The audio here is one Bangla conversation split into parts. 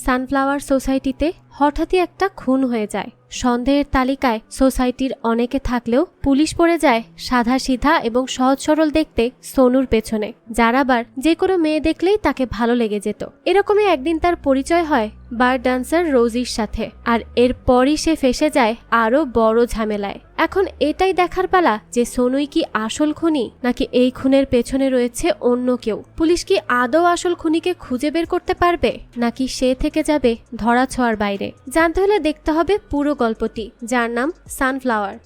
সানফ্লাওয়ার সোসাইটিতে হঠাৎই একটা খুন হয়ে যায়। সন্দেহের তালিকায় সোসাইটির অনেকে থাকলেও পুলিশ পড়ে যায় সাদাসিধা এবং সহজ সরল দেখতে সোনুর পেছনে, যার আবার যে কোনো মেয়ে দেখলেই তাকে ভালো লেগে যেত। এরকমই একদিন তার পরিচয় হয় বার ডান্সার রোজির সাথে, আর এরপরই সে ফেসে যায় আরো বড় ঝামেলায়। এখন এটাই দেখার পালা যে সোনুই কি আসল খুনি, নাকি এই খুনের পেছনে রয়েছে অন্য কেউ। পুলিশ কি আদৌ আসল খুনিকে খুঁজে বের করতে পারবে, নাকি সে থেকে যাবে ধরাছোঁয়ার বাইরে? জানতে হলে দেখতে হবে পুরো গল্পটি, যার নাম সানফ্লাওয়ার।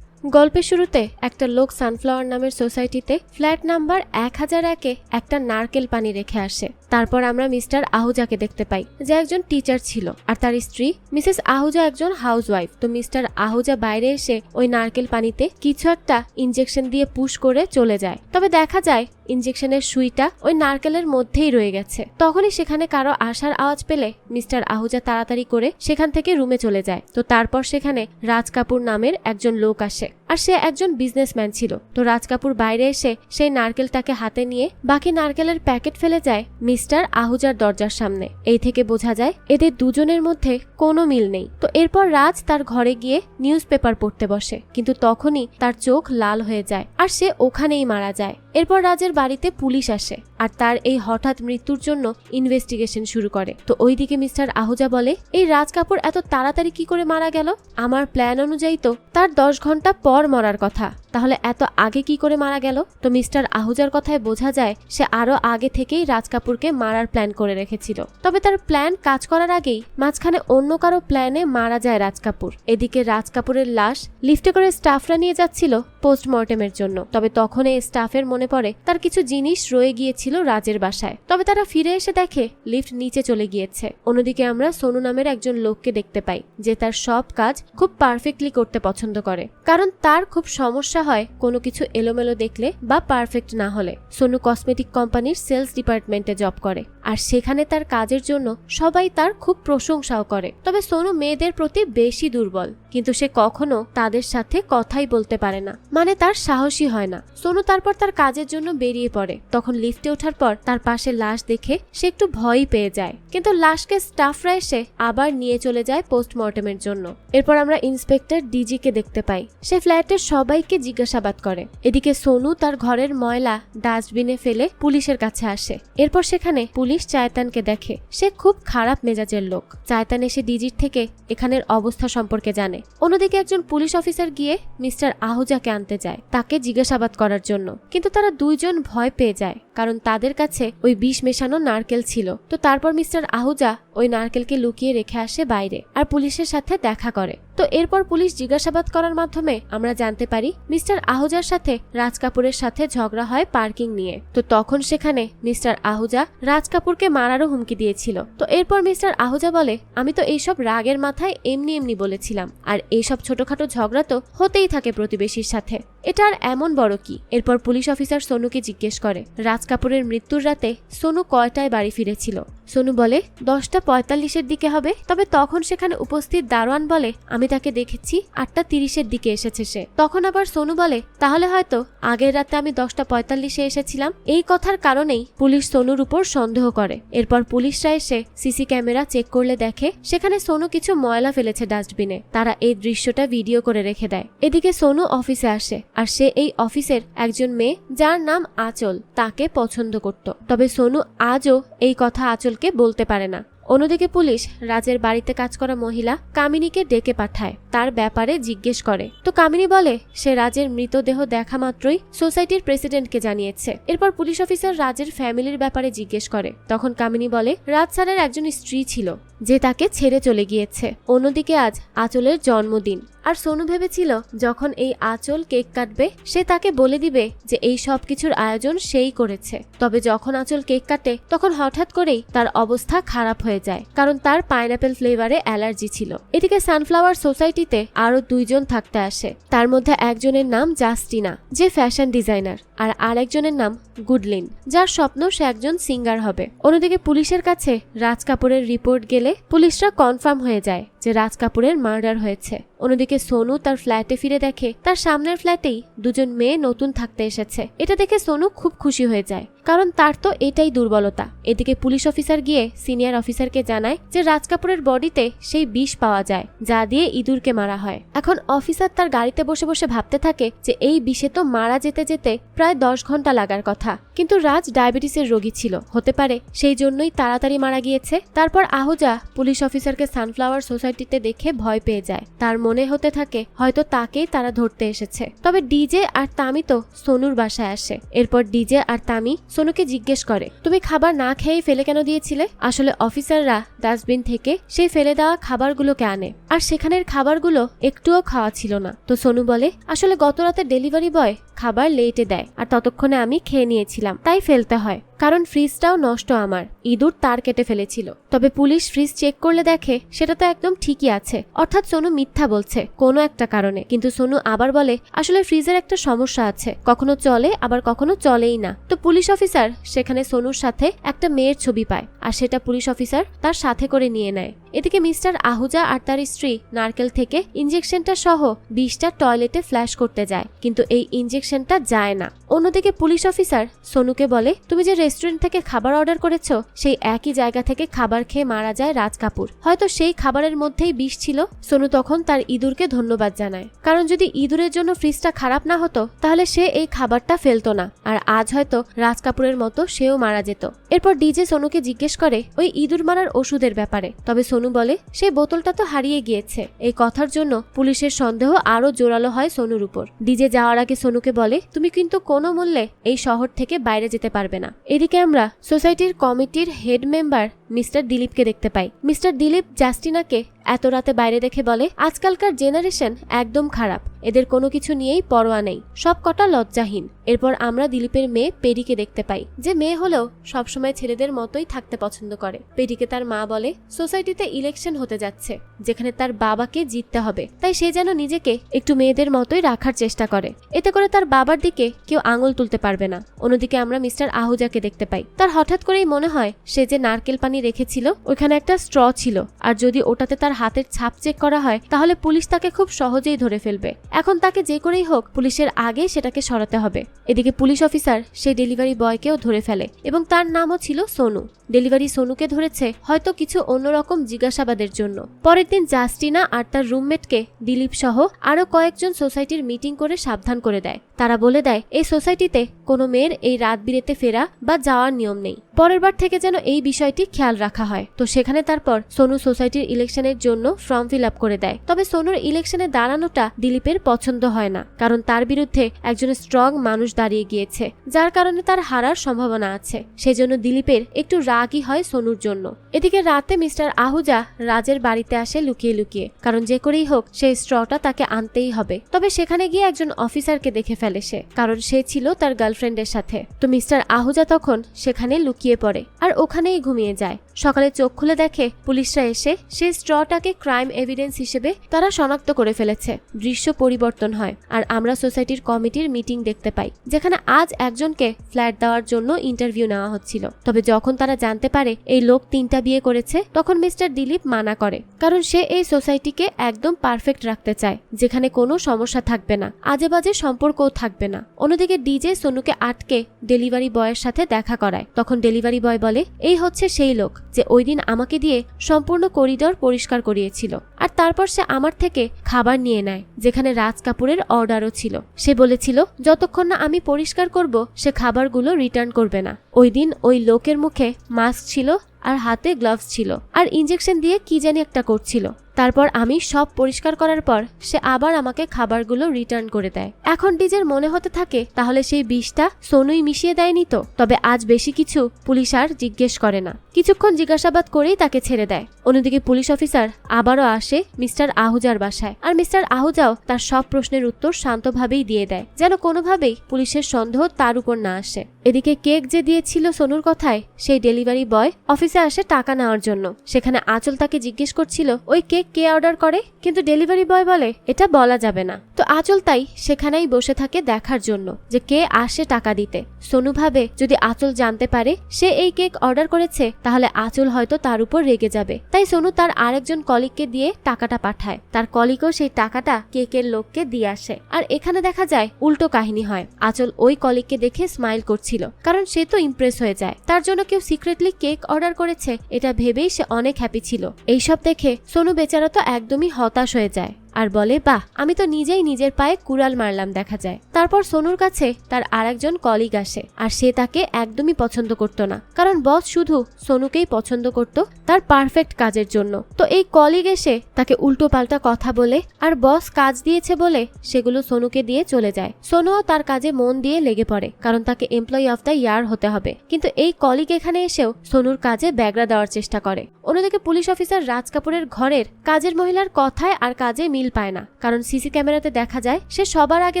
গল্পের শুরুতে একটা লোক সানফ্লাওয়ার নামের সোসাইটিতে ফ্ল্যাট নাম্বার 1001-এ একটা নারকেল পানি রেখে আসে। তারপর আমরা মিস্টার আহুজাকে দেখতে পাই, যে একজন টিচার ছিল, আর তার স্ত্রী মিসেস আহুজা একজন হাউসওয়াইফ। তো মিস্টার আহুজা বাইরে এসে ওই নারকেল পানিতে কিছু একটা ইনজেকশন দিয়ে পুশ করে চলে যায়। তবে দেখা যায় ইনজেকশনের সুইটা ওই নারকেলের মধ্যেই রয়ে গেছে। তখনই সেখানে কারো আসার আওয়াজ পেলে মিস্টার আহুজা তাড়াতাড়ি করে সেখান থেকে রুমে চলে যায়। তো তারপর সেখানে রাজ কাপুর নামের একজন লোক আসে, আর সে একজন বিজনেসম্যান ছিল। তো রাজ কাপুর বাইরে এসে সেই নারকেলটাকে হাতে নিয়ে বাকি নারকেলের প্যাকেট ফেলে যায় মিস্টার আহুজার দরজার সামনে। এই থেকে বোঝা যায় এদের দুজনের মধ্যে কোনো মিল নেই। তো এরপর রাজ তার ঘরে গিয়ে নিউজ পেপার পড়তে বসে, কিন্তু তখনই তার চোখ লাল হয়ে যায় আর সে ওখানেই মারা যায়। এরপর রাজের বাড়িতে পুলিশ আসে আর তার এই হঠাৎ মৃত্যুর জন্য ইনভেস্টিগেশন শুরু করে। তো ওইদিকে মিস্টার আহুজা বলে, এই রাজ কাপুর এত তাড়াতাড়ি কি করে মারা গেল? আমার প্ল্যান অনুযায়ী তো তার 10 ঘন্টা পর মরার কথা, তাহলে এত আগে কি করে মারা গেল? তো মিস্টার আহুজার কথায় বোঝা যায় সে আরো আগে থেকেই রাজ কাপুরকে মারার প্ল্যান করে রেখেছিল। তবে তার প্ল্যান কাজ করার আগেই মাঝখানে অন্য কারো প্ল্যানে মারা যায় রাজ কাপুর। এদিকে রাজ কাপুরের লাশ লিফটে করে স্টাফরা নিয়ে যাচ্ছিল পোস্টমর্টেমের জন্য। তবে তখন এই স্টাফের মনে পড়ে তার কিছু জিনিস রয়ে গিয়েছিল রাজের বাসায়। তবে তারা ফিরে এসে দেখে লিফট নিচে চলে গিয়েছে। অন্যদিকে আমরা সোনু নামের একজন লোককে দেখতে পাই, যে তার সব কাজ খুব পারফেক্টলি করতে পছন্দ করে, কারণ তার খুব সমস্যা হয় কোনো কিছু এলোমেলো দেখলে বা পারফেক্ট না হলে। সোনু কসমেটিক কোম্পানির সেলস ডিপার্টমেন্টে জব করে, আর সেখানে তার কাজের জন্য সবাই তার খুব প্রশংসাও করে। তবে সোনু মেয়েদের প্রতি বেশি দুর্বল, কিন্তু সে কখনো তাদের সাথে কথাই বলতে পারে না, মানে তার সাহসী হয় না। সোনু তারপর তার কাজের জন্য বেরিয়ে পড়ে। তখন লিফটে ওঠার পর তার পাশে লাশ দেখে সে একটু ভয়ই পেয়ে যায়, কিন্তু লাশকে স্টাফরা এসে আবার নিয়ে চলে যায় পোস্টমর্টেমের জন্য। এরপর আমরা ইন্সপেক্টর ডিজি কে দেখতে পাই, সে ফ্ল্যাটের সবাইকে জিজ্ঞাসাবাদ করে। এদিকে সোনু তার ঘরের ময়লা ডাস্টবিনে ফেলে পুলিশের কাছে আসে। এরপর সেখানে পুলিশ চায়তানকে দেখে, সে খুব খারাপ মেজাজের লোক। চায়তান এসে ডিজির থেকে এখানের অবস্থা সম্পর্কে জানে। অন্যদিকে একজন পুলিশ অফিসার গিয়ে মিস্টার আহুজাকে আনতে যায় তাকে জিজ্ঞাসাবাদ করার জন্য, কিন্তু তারা দুইজন ভয় পেয়ে যায়, কারণ তাদের কাছে ওই বিষ মেশানো নারকেল ছিল। তো তারপর মিস্টার আহুজা ওই নারকেলকে লুকিয়ে রেখে আসে বাইরে, আর পুলিশের সাথে দেখা করে। তো এরপর পুলিশ জিজ্ঞাসাবাদ করার মাধ্যমে আমরা জানতে পারি মিস্টার আহুজার সাথে রাজ কাপুরের সাথে ঝগড়া হয় পার্কিং নিয়ে। তো তখন সেখানে মিস্টার আহুজা রাজ কাপুরকে মারারও হুমকি দিয়েছিল। তো এরপর মিস্টার আহুজা বলে, আমি তো এইসব রাগের মাথায় এমনি এমনি বলেছিলাম, আর এইসব ছোটখাটো ঝগড়া তো হতেই থাকে প্রতিবেশীর সাথে, এটা আর এমন বড় কি? এরপর পুলিশ অফিসার সোনুকে জিজ্ঞেস করে রাজ কাপুরের মৃত্যুর রাতে সোনু কয়টায় বাড়ি ফিরেছিল। সোনু বলে 10:45-এর দিকে হবে। তবে তখন সেখানে উপস্থিত দারোয়ান বলে, আমি তাকে দেখেছি 8:30-এর দিকে এসেছে সে। তখন আবার সোনু বলে, তাহলে হয়তো আগের রাতে আমি 10:45-এ এসেছিলাম। এই কথার কারণেই পুলিশ সোনুর উপর সন্দেহ করে। এরপর পুলিশরা এসে সিসি ক্যামেরা চেক করলে দেখে সেখানে সোনু কিছু ময়লা ফেলেছে ডাস্টবিনে। তারা এই দৃশ্যটা ভিডিও করে রেখে দেয়। এদিকে সোনু অফিসে আসে, আর সে এই অফিসের একজন মেয়ে যার নাম আঁচল তাকে পছন্দ করত। তবে সোনু আজও এই কথা আঁচলকে বলতে পারে না। অন্যদিকে পুলিশ রাজের বাড়িতে কাজ করা মহিলা কামিনীকে ডেকে পাঠায়, তার ব্যাপারে জিজ্ঞেস করে। তো কামিনী বলে সে রাজের মৃতদেহ দেখা মাত্রই সোসাইটির প্রেসিডেন্টকে জানিয়েছে। এরপর পুলিশ অফিসার রাজের ফ্যামিলির ব্যাপারে জিজ্ঞেস করে। তখন কামিনী বলে রাজ স্যারের একজন স্ত্রী ছিল যে তাকে ছেড়ে চলে গিয়েছে। অন্যদিকে আজ আঁচলের জন্মদিন, আর সোনু ভেবেছিল যখন এই আঁচল কেক কাটবে সে তাকে বলে দিবে যে এই সব কিছুর আয়োজন সেই করেছে। তবে যখন আঁচল কেক কাটে তখন হঠাৎ করেই তার অবস্থা খারাপ হয়ে যায়, কারণ তার পাইনাপেল ফ্লেভারে অ্যালার্জি ছিল। এদিকে সানফ্লাওয়ার সোসাইটিতে আরো 2 জন থাকতে আসে। তার মধ্যে একজনের নাম জাস্টিনা, যে ফ্যাশন ডিজাইনার, আর আরেকজনের নাম গুডলিন, যার স্বপ্ন সে একজন সিঙ্গার হবে। অন্যদিকে পুলিশের কাছে রাজ কাপুরের রিপোর্ট গেলে পুলিশরা কনফার্ম হয়ে যায় যে রাজ কাপুরের মার্ডার হয়েছে। অন্যদিকে সোনু তার ফ্ল্যাটে ফিরে দেখে তার সামনের ফ্ল্যাটেই 2 জন মেয়ে নতুন থাকতে এসেছে। এটা দেখে সোনু খুব খুশি হয়ে যায়, কারণ তার তো এটাই দুর্বলতা। এদিকে পুলিশ অফিসার গিয়ে সিনিয়র অফিসারকে জানায় যে রাজ কাপুরের বডিতে সেই বিষ পাওয়া যায় যা দিয়ে ইঁদুরকে মারা হয়। এখন অফিসার তার গাড়িতে বসে বসে ভাবতে থাকে যে এই বিষে তো মারা যেতে যেতে প্রায় 10 ঘন্টা লাগার কথা, কিন্তু রাজ ডায়াবেটিসের রোগী ছিল, হতে পারে সেই জন্যই তাড়াতাড়ি মারা গিয়েছে। তারপর আহুজা পুলিশ অফিসারকে সানফ্লাওয়ার সোসাইটিতে দেখে ভয় পেয়ে যায়। তার মনে হতে থাকে হয়তো তাকেই তারা ধরতে এসেছে। তবে ডিজে আর তামি তো সোনুর বাসায় আসে। এরপর ডিজে আর তামি সোনুকে জিজ্ঞেস করে, তুমি খাবার না খেয়েই ফেলে কেন দিয়েছিলে? আসলে অফিসাররা ডাস্টবিন থেকে সেই ফেলে দেওয়া খাবারগুলোকে আনে, আর সেখানের খাবারগুলো একটুও খাওয়া ছিল না। তো সোনু বলে, আসলে গত রাতে ডেলিভারি বয় খাবার লেটে দেয় আর ততক্ষণে আমি খেয়ে নিয়েছিলাম, তাই ফেলতে হয়, কারণ ফ্রিজটাও নষ্ট, আমার ইঁদুর তার কেটে ফেলেছিল। তবে পুলিশ ফ্রিজ চেক করলে দেখে সেটা তো একদম ঠিকই আছে, অর্থাৎ সোনু মিথ্যা বলছে কোনো একটা কারণে। কিন্তু সোনু আবার বলে আসলে ফ্রিজের একটা সমস্যা আছে, কখনো চলে আবার কখনো চলেই না। তো পুলিশ অফিসার সেখানে সোনুর সাথে একটা মেয়ের ছবি পায় আর সেটা পুলিশ অফিসার তার সাথে করে নিয়ে নেয়। এদিকে মিস্টার আহুজা আর তার স্ত্রী নারকেল থেকে ইনজেকশনটা সহ বিষটা টয়লেটে ফ্ল্যাশ করতে যায়, কিন্তু এই ইনজেকশনটা যায় না। অন্যদিকে পুলিশ অফিসার সোনুকে বলে, তুমি যে রেস্টুরেন্ট থেকে খাবার অর্ডার করেছো সেই একই জায়গা থেকে খাবার খেয়ে মারা যায় রাজ কাপুর, হয়তো সেই খাবারের মধ্যেই বিষ ছিল। সোনু তখন তার ইঁদুরকে ধন্যবাদ জানায়, কারণ যদি ইঁদুরের জন্য ফ্রিজটা খারাপ না হতো তাহলে সে এই খাবারটা ফেলতো না, আর আজ হয়তো রাজ কাপুরের মতো সেও মারা যেত। এরপর ডিজে সোনুকে জিজ্ঞেস করে ওই ইঁদুর মারার ওষুধের ব্যাপারে, তবে সোনু বলে সেই বোতলটা তো হারিয়ে গিয়েছে। এই কথার জন্য পুলিশের সন্দেহ আরো জোরালো হয় সোনুর উপর। ডিজে যাওয়ার আগে সোনুকে বলে, তুমি কিন্তু কোনো মূল্যে এই শহর থেকে বাইরে যেতে পারবে না। এদিকে আমরা সোসাইটির কমিটির হেড মেম্বার মিস্টার দিলীপকে দেখতে পাই। মিস্টার দিলীপ জাস্টিনাকে এত রাতে বাইরে দেখে বলে, আজকালকার জেনারেশন একদম খারাপ, এদের কোনো কিছু নিয়েই পরোয়া নেই, সব কটা লজ্জাহীন। এরপর আমরা দিলীপের মেয়ে পেডিকে দেখতে পাই, যে মেয়ে হলেও সবসময় ছেলেদের মতোই থাকতে পছন্দ করে। পেডিকে তার মা বলে সোসাইটিতে ইলেকশন হতে যাচ্ছে যেখানে তার বাবাকে জিততে হবে, তাই সে যেন নিজেকে একটু মেয়েদের মতোই রাখার চেষ্টা করে, এতে করে তার বাবার দিকে কেউ আঙুল তুলতে পারবে না। অন্যদিকে আমরা মিস্টার আহুজাকে দেখতে পাই, তার হঠাৎ করেই মনে হয় সে যে নারকেল পানি রেখেছিল ওইখানে একটা স্ট্র ছিল, আর যদি ওটাতে তার হাতের ছাপ চেক করা হয় তাহলে পুলিশ তাকে খুব সহজেই ধরে ফেলবে। এখন তাকে যে করেই হোক পুলিশের আগে সেটাকে সরাতে হবে। এদিকে পুলিশ অফিসার সেই ডেলিভারি বয়কেও ধরে ফেলে এবং তার নামও ছিল সোনু। ডেলিভারি সোনুকে ধরেছে হয়তো কিছু অন্যরকম জিজ্ঞাসাবাদের জন্য। পরের দিন জাস্টিনা আর তার রুমমেটকে দিলীপ সহ আরো কয়েকজন সোসাইটির মিটিং করে সাবধান করে দেয়। তারা বলে দেয় এই সোসাইটিতে কোনো মেয়ের এই রাত বিরেতে ফেরা বা যাওয়ার নিয়ম নেই, পরের বার থেকে যেন এই বিষয়টি খেয়াল রাখা হয়। তো সেখানে তারপর সোনু সোসাইটির ইলেকশনের জন্য ফর্ম ফিল আপ করে দেয়। তবে সোনুর ইলেকশনে দাঁড়ানোটা দিলীপের পছন্দ হয় না, কারণ তার বিরুদ্ধে একজন স্ট্রং মানুষ দাঁড়িয়ে গিয়েছে, যার কারণে তার হারার সম্ভাবনা আছে। সেজন্য দিলীপের একটু রাগই হয় সোনুর জন্য। এদিকে রাতে মিস্টার আহুজা রাজের বাড়িতে আসে লুকিয়ে লুকিয়ে, কারণ যে করেই হোক সেই স্ট্রটা তাকে আনতেই হবে। তবে সেখানে গিয়ে একজন অফিসারকে দেখে ফেলে সে, কারণ সে ছিল তার গার্লফ্রেন্ডের সাথে। তো মিস্টার আহুজা তখন সেখানে লুকিয়ে পড়ে আর ওখানেই ঘুমিয়ে যায়। সকালে চোখ খুলে দেখে পুলিশরা এসে সেই স্ট্রটাকে ক্রাইম এভিডেন্স হিসেবে তারা শনাক্ত করে ফেলেছে। দৃশ্য পরিবর্তন হয় আর আমরা সোসাইটির কমিটির মিটিং দেখতে পাই, যেখানে আজ একজনকে ফ্ল্যাট দেওয়ার জন্য ইন্টারভিউ নেওয়া হচ্ছিল। তবে যখন তারা জানতে পারে এই লোক 3টা বিয়ে করেছে তখন মিস্টার দিলীপ মানা করে, কারণ সে এই সোসাইটিকে একদম পারফেক্ট রাখতে চায়, যেখানে কোনো সমস্যা থাকবে না, আজে বাজে সম্পর্কও থাকবে না। অন্যদিকে ডিজে সোনুকে আটকে ডেলিভারি বয়ের সাথে দেখা করায়। তখন ডেলিভারি বয় বলে, এই হচ্ছে সেই লোক যে ওই দিন আমাকে দিয়ে সম্পূর্ণ করিডোর পরিষ্কার করিয়েছিল, আর তারপর সে আমার থেকে খাবার নিয়ে নেয় যেখানে রাজ কাপুরের অর্ডারও ছিল। সে বলেছিল যতক্ষণ না আমি পরিষ্কার করব সে খাবারগুলো রিটার্ন করবে না। ওই দিন ওই লোকের মুখে মাস্ক ছিল আর হাতে গ্লাভস ছিল, আর ইনজেকশন দিয়ে কি জানি একটা করছিল। তারপর আমি সব পরিষ্কার করার পর সে আবার আমাকে খাবারগুলো রিটার্ন করে দেয়। এখন ডিজের মনে হতে থাকে তাহলে সেই বিষটা সোনুই মিশিয়ে দেয়নি তো। তবে আজ বেশি কিছু পুলিশ আর জিজ্ঞেস করে না, কিছুক্ষণ জিজ্ঞাসাবাদ করেই তাকে ছেড়ে দেয়। অন্যদিকে পুলিশ অফিসার আবারও আসে মিস্টার আহুজার বাসায়, আর মিস্টার আহুজাও তার সব প্রশ্নের উত্তর শান্তভাবেই দিয়ে দেয়, যেন কোনোভাবেই পুলিশের সন্দেহ তার উপর না আসে। এদিকে কেক যে দিয়েছিল সোনুর কথায় সেই ডেলিভারি বয় অফিসে আসে টাকা নেওয়ার জন্য। সেখানে আঁচল তাকে জিজ্ঞেস করছিল ওই কেক কেক কে অর্ডার করে, কিন্তু ডেলিভারি বয় বলে এটা বলা যাবে না। তো আঁচল তাই সেখানেই বসে থাকে দেখার জন্য যে কে আসে টাকা দিতে। সোনু ভাবে যদি আঁচল জানতে পারে সে এই কেক অর্ডার করেছে তাহলে আঁচল হয়তো তার উপর রেগে যাবে। তাই সোনু তার আরেকজন কলিগকে দিয়ে টাকাটা পাঠায়। তার কলিগও সেই টাকাটা কেকের লোককে দিয়ে আসে। আর এখানে দেখা যায় উল্টো কাহিনী হয়। আঁচল ওই কলিগকে দেখে স্মাইল করছিল, কারণ সে তো ইমপ্রেস হয়ে যায়। তার জন্য কেউ সিক্রেটলি কেক অর্ডার করেছে এটা ভেবেই সে অনেক হ্যাপি ছিল। এইসব দেখে সোনু বেচারা তো একদমই হতাশ হয়ে যায় আর বলে বাহ, আমি তো নিজেই নিজের পায়ে কুড়াল মারলাম দেখা যায়। তারপর সোনুর কাছে তার আরেকজন কলিগ আসে আর সে তাকে একদমই পছন্দ করত না, কারণ বস শুধু সোনুকেই পছন্দ করত তার পারফেক্ট কাজের জন্য। তো এই কলিগ এসে তাকে উল্টো পাল্টা কথা বলে আর বস কাজ দিয়েছে বলে সেগুলো সোনুকে দিয়ে চলে যায়। সোনুও তার কাজে মন দিয়ে লেগে পড়ে, কারণ তাকে এমপ্লয়ি অফ দ্য ইয়ার হতে হবে। কিন্তু এই কলিগ এখানে এসেও সোনুর কাজে ব্যাগরা দেওয়ার চেষ্টা করে। অন্যদিকে পুলিশ অফিসার রাজ কাপুরের ঘরের কাজের মহিলার কথায় আর কাজে মিল পায় না, কারণ সিসি ক্যামেরাতে দেখা যায় সে সবার আগে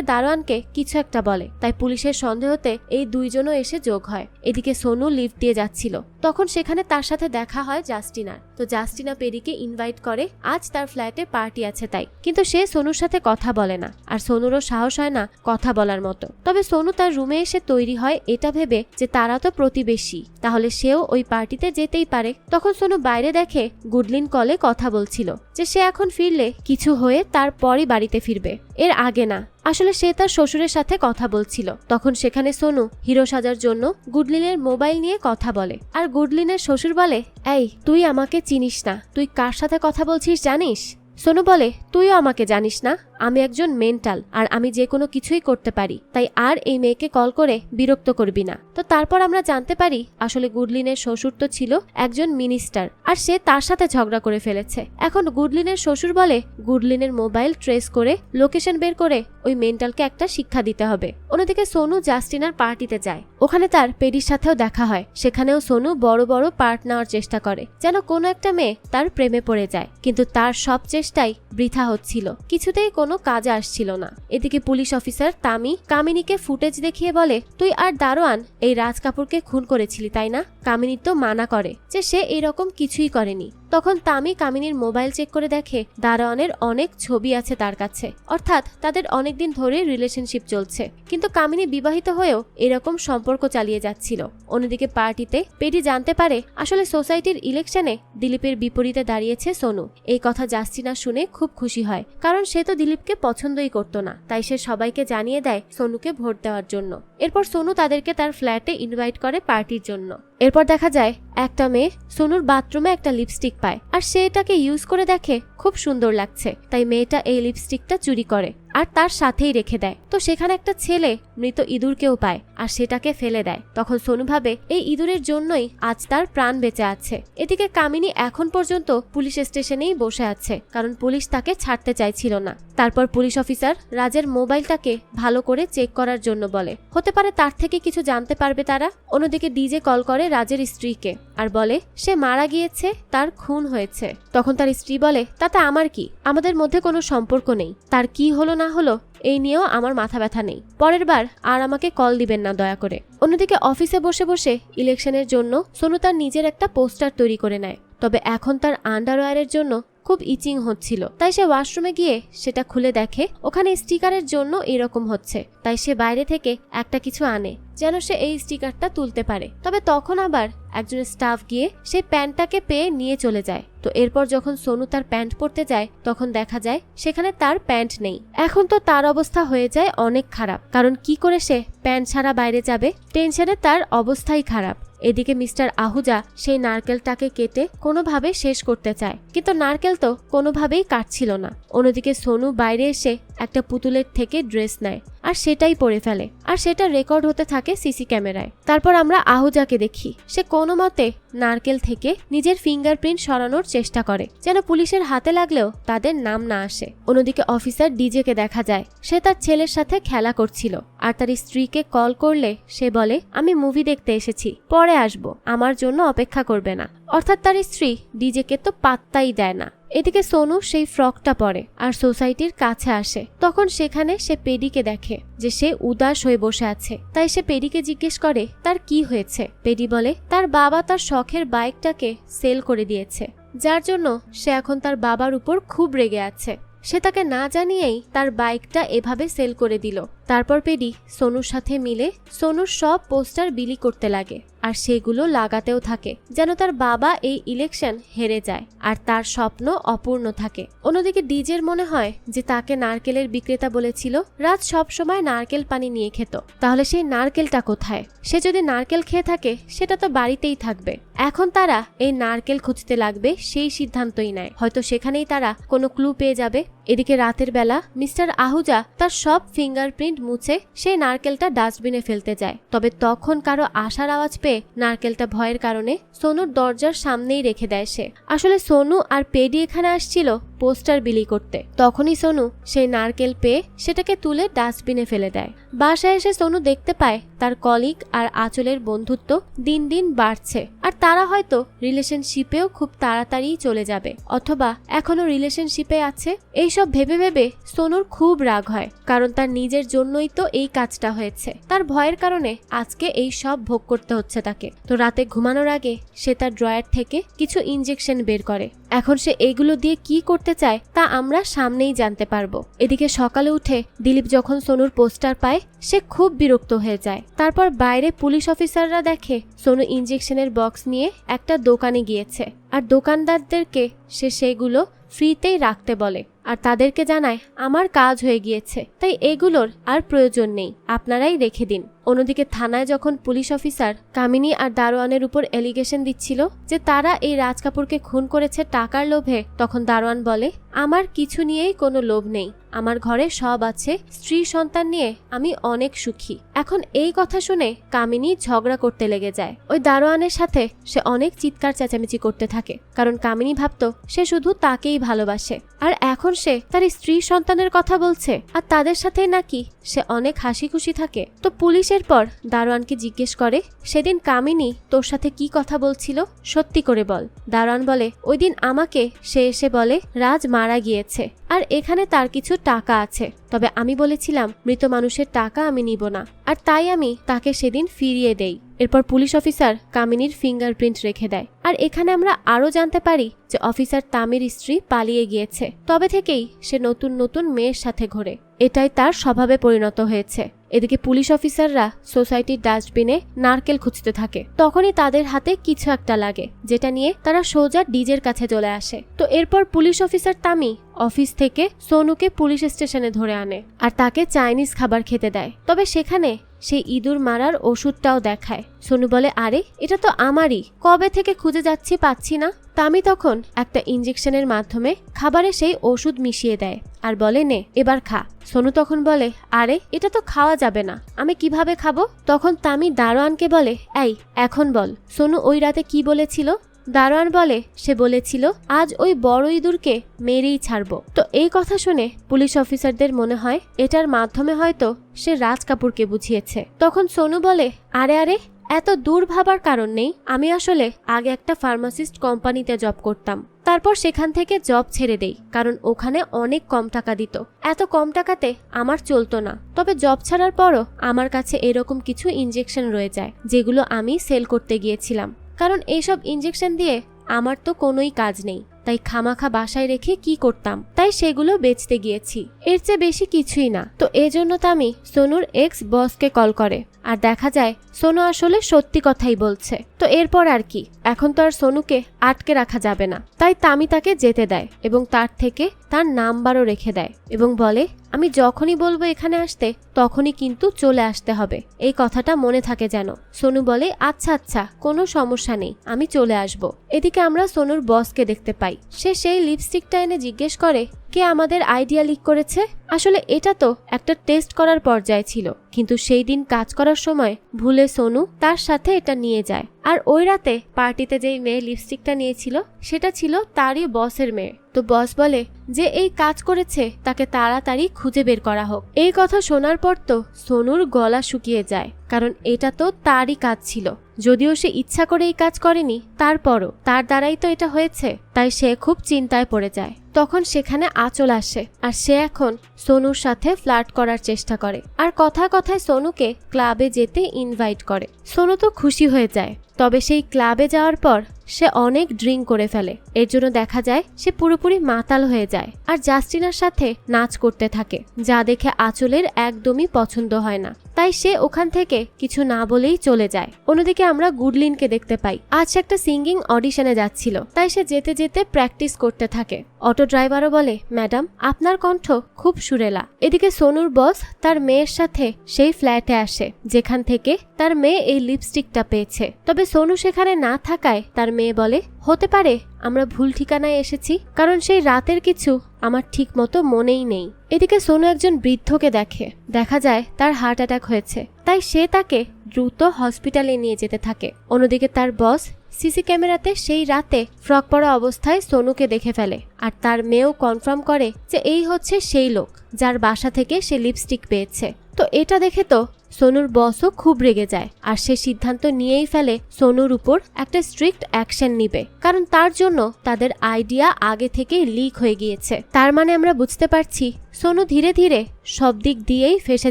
দারোয়ানকে কিছু একটা বলে। তাই পুলিশের সন্দেহতে এই দুইজনও এসে যোগ হয়। এদিকে সোনু লিফট দিয়ে যাচ্ছিল, তখন সেখানে তার সাথে দেখা হয় জাস্টিনার। তো জাস্টিনা পেরিকে ইনভাইট করে, আজ তার ফ্ল্যাটে পার্টি আছে তাই। কিন্তু সে সোনুর সাথে কথা বলে না, আর সোনুরও সাহস হয় না কথা বলার মতো। তবে সোনু তার রুমে এসে তৈরি হয় এটা ভেবে যে তারা তো প্রতিবেশী, তাহলে সেও ওই পার্টিতে যেতেই পারে। তখন সোনু বাইরে দেখে গুডলিন কলে কথা বলছিল যে সে এখন ফিরলে কিছু হয়ে তারপরই বাড়িতে ফিরবে, এর আগে না। আসলে সে তার শ্বশুরের সাথে কথা বলছিল। তখন সেখানে সোনু হিরো সাজার জন্য গুডলিনের মোবাইল নিয়ে কথা বলে, আর গুডলিনের শ্বশুর বলে, এই তুই আমাকে চিনিস না, তুই কার সাথে কথা বলছিস জানিস? সোনু বলে, তুইও আমাকে জানিস না, আমি একজন মেন্টাল আর আমি যে কোনো কিছুই করতে পারি, তাই আর এই মেয়েকে কল করে বিরক্ত করবি না। তো তারপর আমরা জানতে পারি আসলে গুডলিনের শ্বশুর তো ছিল একজন মিনিস্টার, আর সে তার সাথে ঝগড়া করে ফেলেছে। এখন গুডলিনের শ্বশুর বলে গুডলিনের মোবাইল ট্রেস করে লোকেশন বের করে ওই মেন্টালকে একটা শিক্ষা দিতে হবে। অন্যদিকে সোনু জাস্টিনার পার্টিতে যায়, ওখানে তার পেডির সাথেও দেখা হয়। সেখানেও সোনু বড় বড় পার্ট নেওয়ার চেষ্টা করে যেন কোনো একটা মেয়ে তার প্রেমে পড়ে যায়, কিন্তু তার সব চেষ্টাই বৃথা হচ্ছিল, কিছুতেই কোনো কাজে আসছিল না। এদিকে পুলিশ অফিসার তামি কামিনীকে ফুটেজ দেখিয়ে বলে, তুই আর দারোয়ান এই রাজ কাপুরকে খুন করেছিলি তাই না? কামিনী তো মানা করে যে সে এরকম কিছুই করেনি। তখন তামি কামিনীর মোবাইল চেক করে দেখে দারোয়ানের অনেক ছবি আছে তার কাছে, অর্থাৎ তাদের অনেকদিন ধরে রিলেশনশিপ চলছে। কিন্তু কামিনী বিবাহিত হয়েও এরকম সম্পর্ক চালিয়ে যাচ্ছিল। অন্যদিকে পার্টিতে পেডি জানতে পারে আসলে সোসাইটির ইলেকশনে দিলীপের বিপরীতে দাঁড়িয়েছে সোনু। এই কথা জাস্টিনা শুনে খুব খুশি হয়, কারণ সে তো দিলীপকে পছন্দই করত না। তাই সে সবাইকে জানিয়ে দেয় সোনুকে ভোট দেওয়ার জন্য। এরপর সোনু তাদেরকে তার ফ্ল্যাটে ইনভাইট করে পার্টির জন্য। এরপর দেখা যায় একটা মেয়ে সোনুর বাথরুমে একটা লিপস্টিক পায়, আর সে এটাকে ইউজ করে দেখে খুব সুন্দর লাগছে, তাই মেয়েটা এই লিপস্টিকটা চুরি করে আর তার সাথেই রেখে দেয়। তো সেখানে একটা ছেলে মৃত ইঁদুরকেও পায় আর সেটাকে ফেলে দেয়। তখন সোনু ভাবে এই ইঁদুরের জন্যই আজ তার প্রাণ বেঁচে আছে। এদিকে কামিনী এখন পর্যন্ত পুলিশ স্টেশনেই বসে আছে, কারণ পুলিশ তাকে ছাড়তে চাইছিল না। তারপর পুলিশ অফিসার রাজের মোবাইলটাকে ভালো করে চেক করার জন্য বলে, হতে পারে তার থেকে কিছু জানতে পারবে তারা। অন্যদিকে ডিজে কল করে রাজের স্ত্রীকে আর বলে সে মারা গিয়েছে, তার খুন হয়েছে। তখন তার স্ত্রী বলে, তাতে আমার কি, আমাদের মধ্যে কোনো সম্পর্ক নেই, তার কি হলো না হলো এই নিয়েও আমার মাথা ব্যথা নেই, পরের বার আর আমাকে কল দিবেন না দয়া করে। অন্যদিকে অফিসে বসে বসে ইলেকশনের জন্য সোনু তার নিজের একটা পোস্টার তৈরি করে নেয়। তবে এখন তার আন্ডারওয়্যারের জন্য খুব ইচিং হচ্ছিল, তাই সে ওয়াশরুমে গিয়ে সেটা খুলে দেখে ওখানে স্টিকারের জন্য এরকম হচ্ছে। তাই সে বাইরে থেকে একটা কিছু আনে যেন সে এই স্টিকারটা তুলতে পারে। তবে তখন আবার একজন স্টাফ গিয়ে সেই প্যান্টটাকে পেয়ে নিয়ে চলে যায়। তো এরপর যখন সোনু তার প্যান্ট পরতে যায় তখন দেখা যায় সেখানে তার প্যান্ট নেই। এখন তো তার অবস্থা হয়ে যায় অনেক খারাপ, কারণ কি করে সে প্যান্ট ছাড়া বাইরে যাবে, টেনশনে তার অবস্থাই খারাপ। এদিকে মিস্টার আহুজা সেই নারকেলটাকে কেটে কোনোভাবে শেষ করতে চায়, কিন্তু নারকেল তো কোনোভাবেই কাটছিল না। অন্যদিকে সোনু বাইরে এসে একটা পুতুলের থেকে ড্রেস নেয় আর সেটাই পরে ফেলে, আর সেটা রেকর্ড হতে থাকে সিসি ক্যামেরায়। তারপর আমরা আহুজাকে দেখি সে কোনো মতে নারকেল থেকে নিজের ফিঙ্গারপ্রিন্ট সরানোর চেষ্টা করে যেন পুলিশের হাতে লাগলেও তাদের নাম না আসে। অন্যদিকে অফিসার ডিজেকে দেখা যায় সে তার ছেলের সাথে খেলা করছিল, আর তার স্ত্রীকে কল করলে সে বলে, আমি মুভি দেখতে এসেছি, পরে আসবো, আমার জন্য অপেক্ষা করবে না। অর্থাৎ তার স্ত্রী ডিজেকে তো পাত্তাই দেয় না। এদিকে সোনু সেই ফ্রকটা পরে আর সোসাইটির কাছে আসে। তখন সেখানে সে পেডিকে দেখে যে সে উদাস হয়ে বসে আছে। তাই সে পেডিকে জিজ্ঞেস করে তার কি হয়েছে। পেডি বলে তার বাবা তার শখের বাইকটাকে সেল করে দিয়েছে। যার জন্য সে এখন তার বাবার উপর খুব রেগে আছে। সে তাকে না জানিয়েই তার বাইকটা এভাবে সেল করে দিল। তারপর পেডি সোনুর সাথে মিলে সোনুর সব পোস্টার বিলি করতে লাগে আর সেগুলো লাগাতেও থাকে যেন তার বাবা এই ইলেকশন হেরে যায় আর তার স্বপ্ন অপূর্ণ থাকে। অন্যদিকে ডিজের মনে হয় যে তাকে নারকেলের বিক্রেতা বলেছিল রাজ সব সময় নারকেল পানি নিয়ে খেত, তাহলে সেই নারকেলটা কোথায়? সে যদি নারকেল খেয়ে থাকে সেটা তো বাড়িতেই থাকবে। এখন তারা এই নারকেল খুঁজতে লাগবে সেই সিদ্ধান্তই নেয়, হয়তো সেখানেই তারা কোনো ক্লু পেয়ে যাবে। এদিকে রাতের বেলা মিস্টার আহুজা তার সব ফিঙ্গারপ্রিন্ট মুছে সেই নারকেলটা ডাস্টবিনে ফেলতে যায়, তবে তখন কারো আসার আওয়াজ পেয়ে নারকেলটা ভয়ের কারণে সোনুর দরজার সামনেই রেখে দেয় সে। আসলে সোনু আর পেডি এখানে আসছিল পোস্টার বিলি করতে। তখনই সোনু সেই নারকেল পেয়ে সেটাকে তুলে ডাস্টবিনে ফেলে দেয়। বাসায় এসে সোনু দেখতে পায় তার কলিগ আর আঁচলের বন্ধুত্ব দিন দিন বাড়ছে আর তারা হয়তো রিলেশনশিপেও খুব তাড়াতাড়ি চলে যাবে অথবা এখনো রিলেশনশিপে আছে। এইসব ভেবে ভেবে সোনুর খুব রাগ হয়, কারণ তার নিজের জন্যই তো এই কাজটা হয়েছে। তার ভয়ের কারণে আজকে এই সব ভোগ করতে হচ্ছে তাকে। তো রাতে ঘুমানোর আগে সে তার ড্রয়ার থেকে কিছু ইনজেকশন বের করে। এখন সে এইগুলো দিয়ে কি করতে চায় তা আমরা সামনেই জানতে পারবো। এদিকে সকালে উঠে দিলীপ যখন সোনুর পোস্টার পায় সে খুব বিরক্ত হয়ে যায়। তারপর বাইরে পুলিশ অফিসাররা দেখে সোনু ইনজেকশনের বক্স নিয়ে একটা দোকানে গিয়েছে আর দোকানদারদেরকে সে সেগুলো ফ্রিতেই রাখতে বলে আর তাদেরকে জানায় আমার কাজ হয়ে গিয়েছে, তাই এগুলোর আর প্রয়োজন নেই, আপনারাই রেখে দিন। অন্যদিকে থানায় যখন পুলিশ অফিসার কামিনী আর দারোয়ানের উপর এলিগেশন দিচ্ছিল যে তারা এই রাজ কাপুরকে খুন করেছে টাকার লোভে, তখন দারোয়ান বলে আমার কিছু নিয়েই কোনো লোভ নেই, আমার ঘরে সব আছে, স্ত্রী সন্তান নিয়ে আমি অনেক সুখী। এখন এই কথা শুনে কামিনী ঝগড়া করতে লেগে যায়। ওই দারোয়ানের সাথে সে অনেক চিৎকার চেঁচামেচি করতে থাকে, কারণ কামিনী ভাবতো সে শুধু তাকেই ভালোবাসে আর এখন সে তার স্ত্রী সন্তানের কথা বলছে আর তাদের সাথে নাকি সে অনেক হাসি খুশি থাকে। তো পুলিশের পর দারোয়ানকে জিজ্ঞেস করে সেদিন কামিনী তোর সাথে কি কথা বলছিল, সত্যি করে বল। দারোয়ান বলে ওই দিন আমাকে সে এসে বলে রাজ মারা গিয়েছে আর এখানে তার কিছু টাকা আছে, তবে আমি বলেছিলাম মৃত মানুষের টাকা আমি নিব না আর তাই আমি তাকে সেদিন ফিরিয়ে দেই। এরপর পুলিশ অফিসার কামিনীর ফিঙ্গারপ্রিন্ট রেখে দেয় আর এখানে আমরা আরো জানতে পারি যে অফিসার তামির স্ত্রী পালিয়ে গিয়েছে, তবে থেকেই সে নতুন নতুন মেয়ের সাথে ঘোরে, এটাই তার স্বভাবে পরিণত হয়েছে। এদিকে পুলিশ অফিসাররা সোসাইটির ডাস্টবিনে নারকেল খুঁজতে থাকে, তখনই তাদের হাতে কিছু একটা লাগে যেটা নিয়ে তারা সোজা ডিজের কাছে চলে আসে। তো এরপর পুলিশ অফিসার তামি অফিস থেকে সোনুকে পুলিশ স্টেশনে ধরে আনে আর তাকে চাইনিজ খাবার খেতে দেয়, তবে সেখানে সেই ইঁদুর মারার ওষুধটাও দেখায়। সোনু বলে আরে এটা তো আমারই, কবে থেকে খুঁজে যাচ্ছি পাচ্ছি না। তামি তখন একটা ইনজেকশনের মাধ্যমে খাবারে সেই ওষুধ মিশিয়ে দেয় আর বলে নে এবার খা। সোনু তখন বলে আরে এটা তো খাওয়া যাবে না, আমি কিভাবে খাবো? তখন তামি দারোয়ানকে বলে এই এখন বল সোনু ওই রাতে কি বলেছিল। দারোয়ান বলে সে বলেছিল আজ ওই বড় ইঁদুরকে মেরেই ছাড়বো। তো এই কথা শুনে পুলিশ অফিসারদের মনে হয় এটার মাধ্যমে হয়তো সে রাজ কাপুরকে বুঝিয়েছে। তখন সোনু বলে আরে আরে এত দূর ভাবার কারণ নেই, আমি আসলে আগে একটা ফার্মাসিস্ট কোম্পানিতে জব করতাম, তারপর সেখান থেকে জব ছেড়ে দেই কারণ ওখানে অনেক কম টাকা দিত, এত কম টাকাতে আমার চলতো না। তবে জব ছাড়ার পরও আমার কাছে এরকম কিছু ইনজেকশন রয়ে যায় যেগুলো আমি সেল করতে গিয়েছিলাম, কারণ এইসব ইনজেকশন দিয়ে আমার তো কোনোই কাজ নেই, তাই খামাখা বাসায় রেখে কি করতাম, তাই সেগুলো বেচতে গিয়েছি, এর চেয়ে বেশি কিছুই না। তো এজন্য তামি সোনুর এক্স বসকে কল করে আর দেখা যায় সোনু আসলে সত্যি কথাই বলছে। তো এরপর আর কি, এখন তো আর সোনুকে আটকে রাখা যাবে না, তাই তামি তাকে যেতে দেয় এবং তার থেকে তার নাম্বারও রেখে দেয় এবং বলে আমি যখনই বলবো এখানে আসতে তখনই কিন্তু চলে আসতে হবে, এই কথাটা মনে থাকে যেন। সোনু বলে আচ্ছা আচ্ছা কোনো সমস্যা নেই, আমি চলে আসব। এদিকে আমরা সোনুর বসকে দেখতে পাই, সে সেই লিপস্টিকটা এনে জিজ্ঞেস করে কে আমাদের আইডিয়া লিক করেছে। আসলে এটা তো একটা টেস্ট করার পর্যায়ে ছিল, কিন্তু সেই দিন কাজ করার সময় ভুলে সোনু তার সাথে এটা নিয়ে যায় আর ওই রাতে পার্টিতে যেই মেয়ে লিপস্টিকটা নিয়েছিল সেটা ছিল তারই বসের মেয়ে। তো বস বলে যে এই কাজ করেছে তাকে তাড়াতাড়ি খুঁজে বের করা হোক। এই কথা শোনার পর তো সোনুর গলা শুকিয়ে যায়, কারণ এটা তো তারই কাজ ছিল, যদিও সে ইচ্ছা করে এই কাজ করেনি, তারপরও তার দ্বারাই তো এটা হয়েছে, তাই সে খুব চিন্তায় পড়ে যায়। তখন সেখানে আঁচল আসে আর সে এখন সোনুর সাথে ফ্লার্ট করার চেষ্টা করে আর কথায় কথায় সোনুকে ক্লাবে যেতে ইনভাইট করে। সোনু তো খুশি হয়ে যায়। তবে সেই ক্লাবে যাওয়ার পর সে অনেক ড্রিঙ্ক করে ফেলে। এর জন্য দেখা যায় সে পুরোপুরি মাতাল হয়ে যায় আর জাস্টিনার সাথে নাচ করতে থাকে, যা দেখে আঁচলের একদমই পছন্দ হয় না। তাই সে ওখান থেকে কিছু না বলেই চলে যায়। অন্যদিকে আমরা গুডলিনকে দেখতে পাই। আজ সে একটা সিঙ্গিং অডিশনে যাচ্ছিল, তাই সে যেতে যেতে প্র্যাকটিস করতে থাকে। অটো ড্রাইভারও বলে, ম্যাডাম আপনার কণ্ঠ খুব সুরেলা। এদিকে সোনুর বস তার মেয়ের সাথে সেই ফ্ল্যাটে আসে যেখান থেকে তার মেয়ে এই লিপস্টিকটা পেয়েছে। তবে সোনু সেখানে না থাকায় তার মেয়ে বলে, হতে পারে আমরা ভুল ঠিকানায় এসেছি, কারণ সেই রাতের কিছু আমার ঠিক মতো মনেই নেই। এদিকে সোনু একজন বৃদ্ধকে দেখে, দেখা যায় তার হার্ট অ্যাটাক হয়েছে, তাই সে তাকে দ্রুত হসপিটালে নিয়ে যেতে থাকে। অন্যদিকে তার বস সিসি ক্যামেরাতে সেই রাতে ফ্রক পরা অবস্থায় সোনুকে দেখে ফেলে, আর তার মেয়েও কনফার্ম করে যে এই হচ্ছে সেই লোক যার বাসা থেকে সে লিপস্টিক পেয়েছে। তো এটা দেখে তো সোনুর বসও খুব রেগে যায়, আর সে সিদ্ধান্ত নিয়েই ফেলে সোনুর উপর একটা স্ট্রিক্ট অ্যাকশন নিবে, কারণ তার জন্য তাদের আইডিয়া আগে থেকেই লিক হয়ে গিয়েছে। তার মানে আমরা বুঝতে পারছি সোনু ধীরে ধীরে সব দিক দিয়েই ফেসে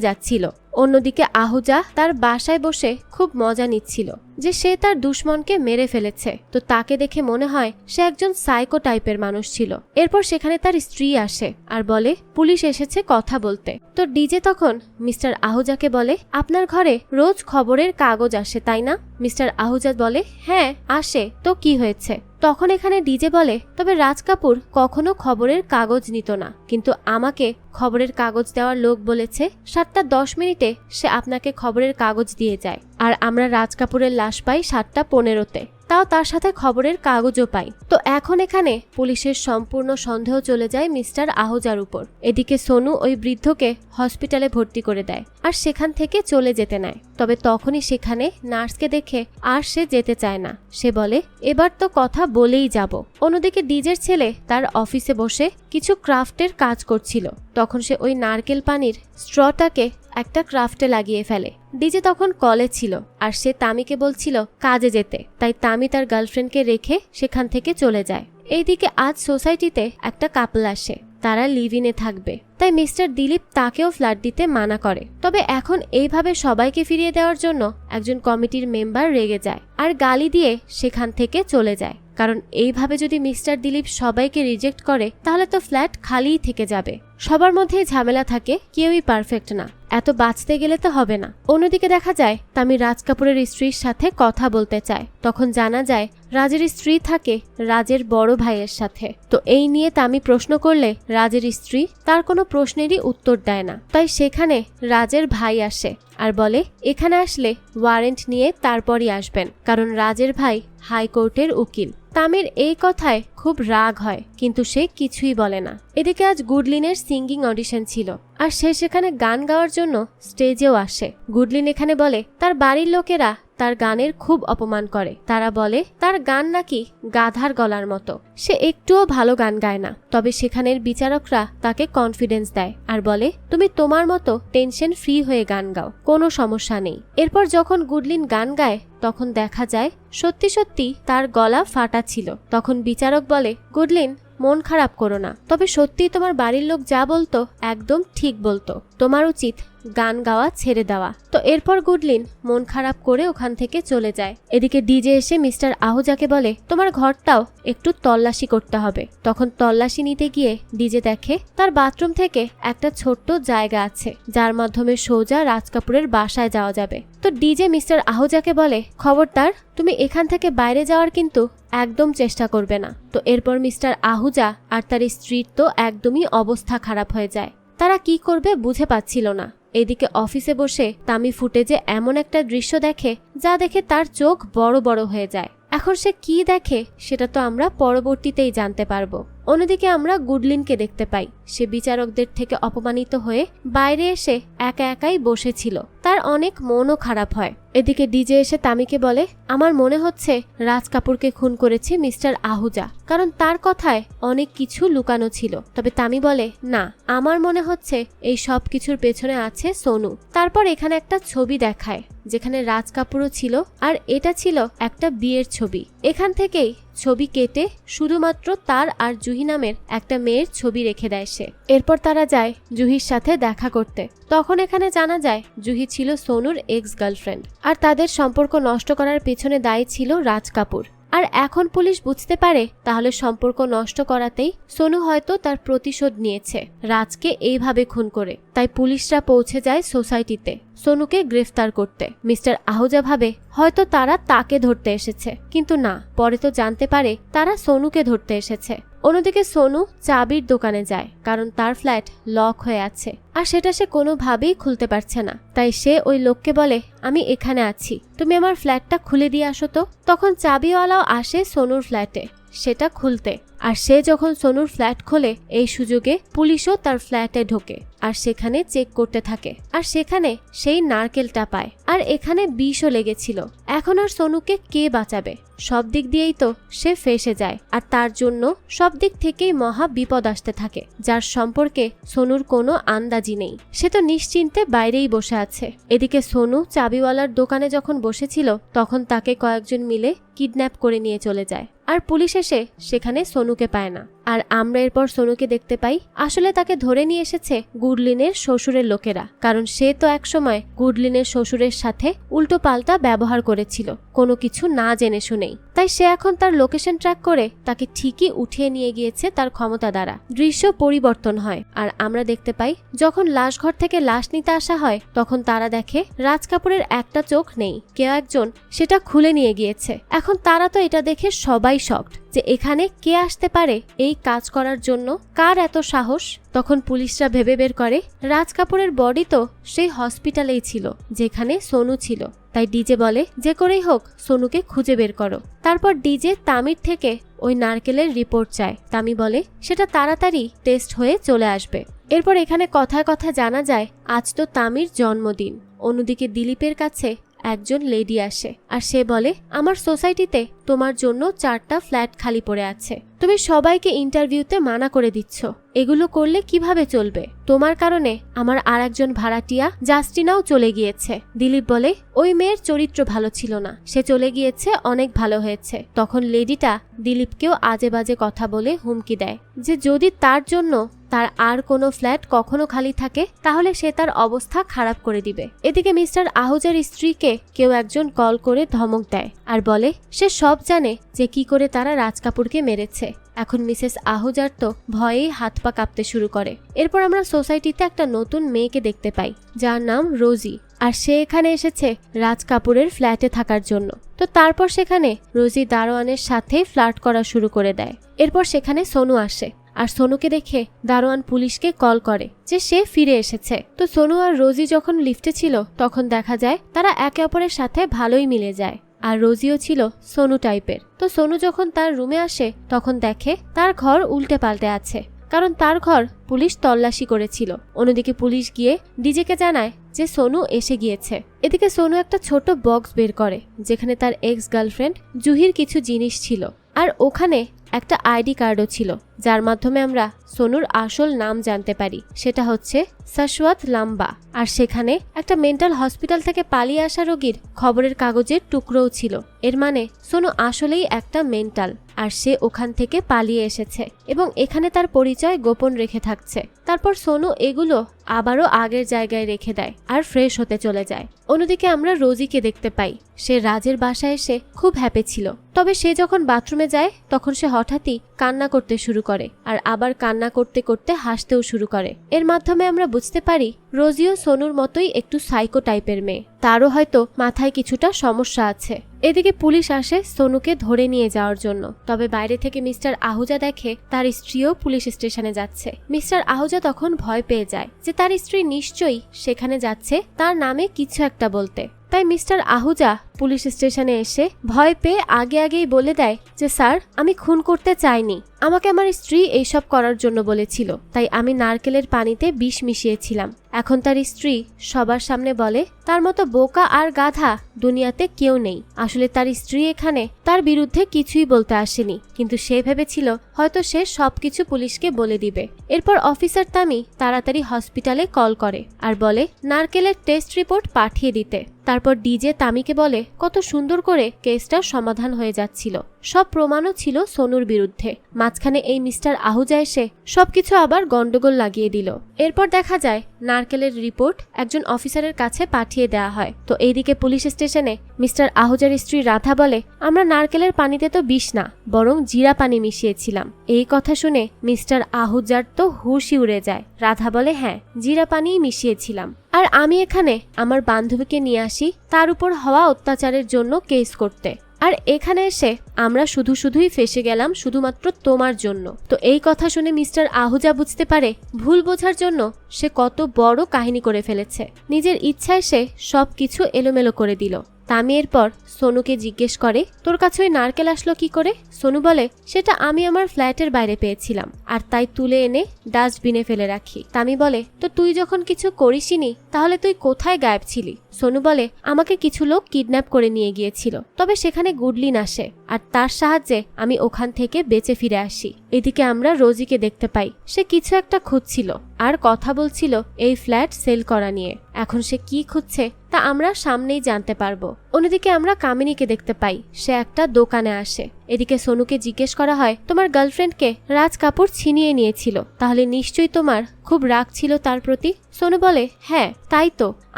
যাচ্ছিল। অন্যদিকে আহুজা তার বাসায় বসে খুব মজা নিচ্ছিল যে সে তার দুশ্মনকে মেরে ফেলেছে। তো তাকে দেখে মনে হয় সে একজন সাইকো টাইপের মানুষ ছিল। এরপর সেখানে তার স্ত্রী আসে আর বলে পুলিশ এসেছে কথা বলতে। তো ডিজে তখন মিস্টার আহুজাকে বলে, আপনার ঘরে রোজ খবরের কাগজ আসে তাই না? মিস্টার আহুজা বলে, হ্যাঁ আসে, তো কি হয়েছে? তখন এখানে ডিজে বলে, তবে রাজ কাপুর কখনো খবরের কাগজ নিত না, কিন্তু আমাকে খবরের কাগজ দেওয়ার লোক বলেছে 7:10 সে আপনাকে খবরের কাগজ দিয়ে যায়, আর আমরা রাজ কাপুরের লাশ পাই 7:15, তাও তার সাথে খবরের কাগজও পাই। তো এখন এখানে পুলিশের সম্পূর্ণ সন্দেহ চলে যায় মিস্টার আহুজার উপর। এদিকে সোনু ওই বৃদ্ধকে হসপিটালে ভর্তি করে দেয় আর সেখান থেকে চলে যেতে নেয়। তবে তখনই সেখানে নার্সকে দেখে আর সে যেতে চায় না। সে বলে, এবার তো কথা বলেই যাব। অন্যদিকে ডিজের ছেলে তার অফিসে বসে কিছু ক্রাফটের কাজ করছিল। তখন সে ওই নারকেল পানির স্ট্রটাকে একটা ক্রাফটে লাগিয়ে ফেলে। ডিজে তখন কলে ছিল আর সে তামিকে বলছিল কাজে যেতে, তাই তামি তার গার্লফ্রেন্ডকে রেখে সেখান থেকে চলে যায়। এইদিকে আজ সোসাইটিতে একটা কাপল আসে, তারা লিভ ইনে থাকবে, তাই মিস্টার দিলীপ তাকেও ফ্ল্যাট দিতে মানা করে। তবে এখন এইভাবে সবাইকে ফিরিয়ে দেওয়ার জন্য একজন কমিটির মেম্বার রেগে যায় আর গালি দিয়ে সেখান থেকে চলে যায়, কারণ এইভাবে যদি মিস্টার দিলীপ সবাইকে রিজেক্ট করে তাহলে তো ফ্ল্যাট খালিই থেকে যাবে। সবার মধ্যেই ঝামেলা থাকে, কেউই পারফেক্ট না, এত বাঁচতে গেলে তো হবে না। অন্যদিকে দেখা যায় তামি রাজ কাপুরের স্ত্রীর সাথে কথা বলতে চায়। তখন জানা যায় রাজের স্ত্রী থাকে রাজের বড় ভাইয়ের সাথে। তো এই নিয়ে তামি প্রশ্ন করলে রাজের স্ত্রী তার কোনো প্রশ্নেরই উত্তর দেয় না। তাই সেখানে রাজের ভাই আসে আর বলে এখানে আসলে ওয়ারেন্ট নিয়ে তারপরই আসবেন, কারণ রাজের ভাই হাইকোর্টের উকিল। তামির এই কথায় খুব রাগ হয়, কিন্তু সে কিছুই বলে না। এদিকে আজ গুডলিনের সিঙ্গিং অডিশন ছিল আর সে সেখানে গান গাওয়ার জন্য স্টেজেও আসে। গুডলিন এখানে বলে তার বাড়ির লোকেরা তার গানের খুব অপমান করে। তারা বলে তার গান নাকি গাধার গলার মতো, সে একটুও ভালো গান গায় না। তবে সেখানের বিচারকরা তাকে কনফিডেন্স দেয় আর বলে তুমি তোমার মতো টেনশন ফ্রি হয়ে গান গাও, কোনো সমস্যা নেই। এরপর যখন গুডলিন গান গায় তখন দেখা যায় সত্যি সত্যি তার গলা ফাটা ছিল। তখন বিচারক বলে গুডলিন মন খারাপ করো না, তবে সত্যি তোমার বাড়ির লোক যা বলতো একদম ঠিক বলতো, তোমার উচিত গান গাওয়া ছেড়ে দেওয়া। তো এরপর গুডলিন মন খারাপ করে ওখান থেকে চলে যায়। এদিকে ডিজে এসে মিস্টার আহুজাকে বলে তোমার ঘরটাও একটু তল্লাশি করতে হবে। তখন তল্লাশি নিতে গিয়ে ডিজে দেখে তার বাথরুম থেকে একটা ছোট্ট জায়গা আছে যার মাধ্যমে সোজা রাজ কাপুরের বাসায় যাওয়া যাবে। তো ডিজে মিস্টার আহুজাকে বলে খবরদার তুমি এখান থেকে বাইরে যাওয়ার কিন্তু একদম চেষ্টা করবে না। তো এরপর মিস্টার আহুজা আর তার স্ত্রীর তো একদমই অবস্থা খারাপ হয়ে যায়, তারা কি করবে বুঝে পাচ্ছিল না। এদিকে অফিসে বসে তামি ফুটেজে এমন একটা দৃশ্য দেখে যা দেখে তার চোখ বড় বড় হয়ে যায়। এখন সে কি দেখে সেটা তো আমরা পরবর্তীতেই জানতে পারবো। অন্যদিকে আমরা গুডলিনকে দেখতে পাই, সে বিচারকদের থেকে অপমানিত হয়ে বাইরে এসে একা একাই বসেছিল, তার অনেক মনও খারাপ হয়। এদিকে ডিজে এসে তামিকে বলে আমার মনে হচ্ছে রাজ কাপুরকে খুন করেছে মিস্টার আহুজা, কারণ তার কথায় অনেক কিছু লুকানো ছিল। তবে তামি বলে না, আমার মনে হচ্ছে এই সব কিছুর পেছনে আছে সোনু। তারপর এখানে একটা ছবি দেখায় যেখানে রাজ কাপুরও ছিল, আর এটা ছিল একটা বিয়ের ছবি। এখান থেকেই ছবি কেটে শুধুমাত্র তার আর জুহি নামের একটা মেয়ের ছবি রেখে দেয় সে। এরপর তারা যায় জুহির সাথে দেখা করতে। তখন এখানে জানা যায় জুহি ছিল ছিল সোনুর এক্স গার্লফ্রেন্ড, আর তাদের সম্পর্ক নষ্ট করার পেছনে দায়ী ছিল রাজ কাপুর। আর এখন পুলিশ বুঝতে পারে তাহলে সম্পর্ক নষ্ট করাতেই সোনু হয়তো তার প্রতিশোধ নিয়েছে রাজকে এইভাবে খুন করে। তাই পুলিশরা পৌঁছে যায় সোসাইটিতে সোনুকে গ্রেফতার করতে। মিস্টার আহুজা ভাবে হয়তো তারা তাকে ধরতে এসেছে, কিন্তু না, পরে তো জানতে পারে তারা সোনুকে ধরতে এসেছে। অন্যদিকে সোনু চাবির দোকানে যায়, কারণ তার ফ্ল্যাট লক হয়ে আছে আর সেটা সে কোনোভাবেই খুলতে পারছে না। তাই সে ওই লোককে বলে, আমি এখানে আছি, তুমি আমার ফ্ল্যাটটা খুলে দিয়ে আসো তো। তখন চাবিওয়ালাও আসে সোনুর ফ্ল্যাটে সেটা খুলতে, আর সে যখন সোনুর ফ্ল্যাট খোলে এই সুযোগে পুলিশও তার ফ্ল্যাটে ঢোকে আর সেখানে চেক করতে থাকে, আর সেখানে সেই নারকেলটা পায় আর এখানে বিষও লেগেছিল। এখন আর সোনুকে কে বাঁচাবে? সব দিক দিয়েই তো সে ফেঁসে যায়, আর তার জন্য সব দিক থেকেই মহা বিপদ আসতে থাকে, যার সম্পর্কে সোনুর কোনো আন্দাজি নেই। সে তো নিশ্চিন্তে বাইরেই বসে আছে। এদিকে সোনু চাবিওয়ালার দোকানে যখন বসেছিল তখন তাকে কয়েকজন মিলে কিডন্যাপ করে নিয়ে চলে যায়, আর পুলিশ এসে সেখানে সোনুকে পায় না। আর আমরা এরপর সোনুকে দেখতে পাই আসলে তাকে ধরে নিয়ে এসেছে গুডলিনের শ্বশুরের লোকেরা, কারণ সে তো একসময় গুডলিনের শ্বশুরের সাথে উল্টো পাল্টা ব্যবহার করেছিল কোনো কিছু না জেনে শুনেই। তাই সে এখন তার লোকেশন ট্র্যাক করে তাকে ঠিকই উঠিয়ে নিয়ে গিয়েছে তার ক্ষমতা দ্বারা। দৃশ্য পরিবর্তন হয় আর আমরা দেখতে পাই যখন লাশঘর থেকে লাশ নিতে আসা হয় তখন তারা দেখে রাজ কাপুরের একটা চোখ নেই, কেউ একজন সেটা খুলে নিয়ে গিয়েছে। এখন তারা তো এটা দেখে সবাই শকড যে এখানে কে আসতে পারে এই কাজ করার জন্য, কার এত সাহস। তখন পুলিশরা ভেবে বের করে রাজ কাপুরের বডি তো সেই হসপিটালেই ছিল যেখানে সোনু ছিল। তাই ডিজে বলে যে করেই হোক সোনুকে খুঁজে বের করো। তারপর ডিজে তামির থেকে ওই নারকেলের রিপোর্ট চায়। তামি বলে সেটা তাড়াতাড়ি টেস্ট হয়ে চলে আসবে। এরপর এখানে কথায় কথা জানা যায় আজ তো তামির জন্মদিন। অন্যদিকে দিলীপের কাছে একজন লেডি আসে আর সে বলে আমার সোসাইটিতে তোমার জন্য 4টা ফ্ল্যাট খালি পড়ে আছে, তুমি সবাইকে ইন্টারভিউতে মানা করে দিচ্ছ, এগুলো করলে কিভাবে চলবে? তোমার কারণে আমার আর একজন ভাড়াটিয়া জাস্টিনাও চলে গিয়েছে। দিলীপ বলে ওই মেয়ের চরিত্র ভালো ছিল না, সে চলে গিয়েছে অনেক ভালো হয়েছে। তখন লেডিটা দিলীপকেও আজে বাজে কথা বলে হুমকি দেয় যে যদি তার জন্য তার আর কোনো ফ্ল্যাট কখনো খালি থাকে তাহলে সে তার অবস্থা খারাপ করে দিবে। এদিকে মিস্টার আহুজার স্ত্রীকে কেউ একজন কল করে ধমক দেয় আর বলে সে সব জানে যে কি করে তারা রাজ কাপুরকে মেরেছে। এখন মিসেস আহুজার তো ভয়েই হাত পা কাঁপতে শুরু করে। এরপর আমরা সোসাইটিতে একটা নতুন মেয়েকে দেখতে পাই যার নাম রোজি, আর সে এখানে এসেছে রাজ কাপুরের ফ্ল্যাটে থাকার জন্য। তো তারপর সেখানে রোজি দারোয়ানের সাথে ফ্লার্ট করা শুরু করে দেয়। এরপর সেখানে সোনু আসে আর সোনুকে দেখে দারোয়ান পুলিশকে কল করে যে সে ফিরে এসেছে। তো সোনু আর রোজি যখন লিফটে ছিল তখন দেখা যায় তারা একে অপরের সাথে ভালোই মিলে যায়, আর রোজিও ছিল সোনু টাইপের। তো সোনু যখন তার রুমে আসে তখন দেখে তার ঘর উল্টে পাল্টে আছে, কারণ তার ঘর পুলিশ তল্লাশি করেছিল। অন্যদিকে পুলিশ গিয়ে ডিজেকে জানায় যে সোনু এসে গিয়েছে। এদিকে সোনু একটা ছোট বক্স বের করে যেখানে তার এক্স গার্লফ্রেন্ড জুহির কিছু জিনিস ছিল, আর ওখানে একটা আইডি কার্ডও ছিল যার মাধ্যমে আমরা সোনুর আসল নাম জানতে পারি, সেটা হচ্ছে শাশ্বত লাম্বা। আর সেখানে একটা মেন্টাল হসপিটাল থেকে পালিয়ে আসা রোগীর খবরের কাগজের টুকরোও ছিল। এর মানে সোনু আসলেই একটা মেন্টাল, আর সে ওখান থেকে পালিয়ে এসেছে এবং এখানে তার পরিচয় গোপন রেখে থাকছে। তারপর সোনু এগুলো আবারও আগের জায়গায় রেখে দেয় আর ফ্রেশ হতে চলে যায়। অন্যদিকে আমরা রোজিকে দেখতে পাই সে রাজের বাসায় এসে খুব হ্যাপি ছিল, তবে সে যখন বাথরুমে যায় তখন সে হঠাৎই কান্না করতে শুরু করে আর আবার কান্না করতে করতে হাসতেও শুরু করে। এর মাধ্যমে আমরা বুঝতে পারি রোজিও সোনুর মতোই একটু সাইকো টাইপের মেয়ে, তারও হয়তো মাথায় কিছুটা সমস্যা আছে। এদিকে পুলিশ আসে সোনুকে ধরে নিয়ে যাওয়ার জন্য, তবে বাইরে থেকে মিস্টার আহুজা দেখে তার স্ত্রীও পুলিশ স্টেশনে যাচ্ছে। মিস্টার আহুজা তখন ভয় পেয়ে যায় যে তার স্ত্রী নিশ্চয়ই সেখানে যাচ্ছে তার নামে কিছু একটা বলতে। তাই মিস্টার আহুজা পুলিশ স্টেশনে এসে ভয় পেয়ে আগেই বলে দেয় যে স্যার, আমি খুন করতে চাইনি, আমাকে আমার স্ত্রী এইসব করার জন্য বলেছিল, তাই আমি নারকেলের পানিতে বিষ মিশিয়েছিলাম। এখন তার স্ত্রী সবার সামনে বলে তার মতো বোকা আর গাধা দুনিয়াতে কেউ নেই। আসলে তার স্ত্রী এখানে তার বিরুদ্ধে কিছুই বলতে আসেনি, কিন্তু সে ভেবেছিল হয়তো সে সবকিছু পুলিশকে বলে দিবে। এরপর অফিসার তামি তাড়াতাড়ি হসপিটালে কল করে আর বলে নারকেলের টেস্ট রিপোর্ট পাঠিয়ে দিতে। তারপর ডিজে তামিকে বলে কত সুন্দর করে কেসটা সমাধান হয়ে যাচ্ছিল। সব প্রমাণও ছিল সোনুর বিরুদ্ধে। মাঝখানে এই মিস্টার আহুজা এসে সবকিছু আবার গন্ডগোল লাগিয়ে দিল। এরপর দেখা যায় নারকেলের রিপোর্ট একজন অফিসারের কাছে পাঠিয়ে দেওয়া হয়। তো এইদিকে পুলিশ স্টেশনে মিস্টার আহুজার স্ত্রী রাধা বলে, আমরা নারকেলের পানিতে তো বিষ না, বরং জিরা পানি মিশিয়েছিলাম। এই কথা শুনে মিস্টার আহুজার তো হুশই উড়ে যায়। রাধা বলে, হ্যাঁ, জিরা পানিই মিশিয়েছিলাম। আর আমি এখানে আমার বান্ধবীকে নিয়ে আসি তার উপর হওয়া অত্যাচারের জন্য কেস করতে, আর এখানে এসে আমরা শুধুই ফেসে গেলাম শুধুমাত্র তোমার জন্য। তো এই কথা শুনে মিস্টার আহুজা বুঝতে পারে ভুল বোঝার জন্য সে কত বড় কাহিনী করে ফেলেছে। নিজের ইচ্ছায় সে সবকিছু এলোমেলো করে দিল। তামি এরপর সোনুকে জিজ্ঞেস করে, তোর কাছে ওই নারকেল আসলো কি করে? সোনু বলে, সেটা আমি আমার ফ্ল্যাটের বাইরে পেয়েছিলাম আর তাই তুলে এনে ডাস্টবিনে ফেলে রাখি। তামি বলে, তো তুই যখন কিছু করিসনি তাহলে তুই কোথায় গায়েব ছিলি? সোনু বলে, আমাকে কিছু লোক কিডন্যাপ করে নিয়ে গিয়েছিল, তবে সেখানে গুডলিন আসে আর তার সাহায্যে আমি ওখান থেকে বেঁচে ফিরে আসি। এদিকে আমরা রোজিকে দেখতে পাই, সে কিছু একটা খুঁজছিল আর কথা বলছিল এই ফ্ল্যাট সেল করা নিয়ে। এখন সে কি খুঁজছে তা আমরা সামনেই জানতে পারবো। অন্যদিকে আমরা কামিনীকে দেখতে পাই, সে একটা দোকানে আসে। এদিকে সোনুকে জিজ্ঞেস করা হয়, তোমার গার্লফ্রেন্ডকে রাজ কাপুর ছিনিয়ে নিয়েছিল, তাহলে নিশ্চয়ই তোমার খুব রাগ ছিল তার প্রতি। সোনু বলে, হ্যাঁ তাই তো,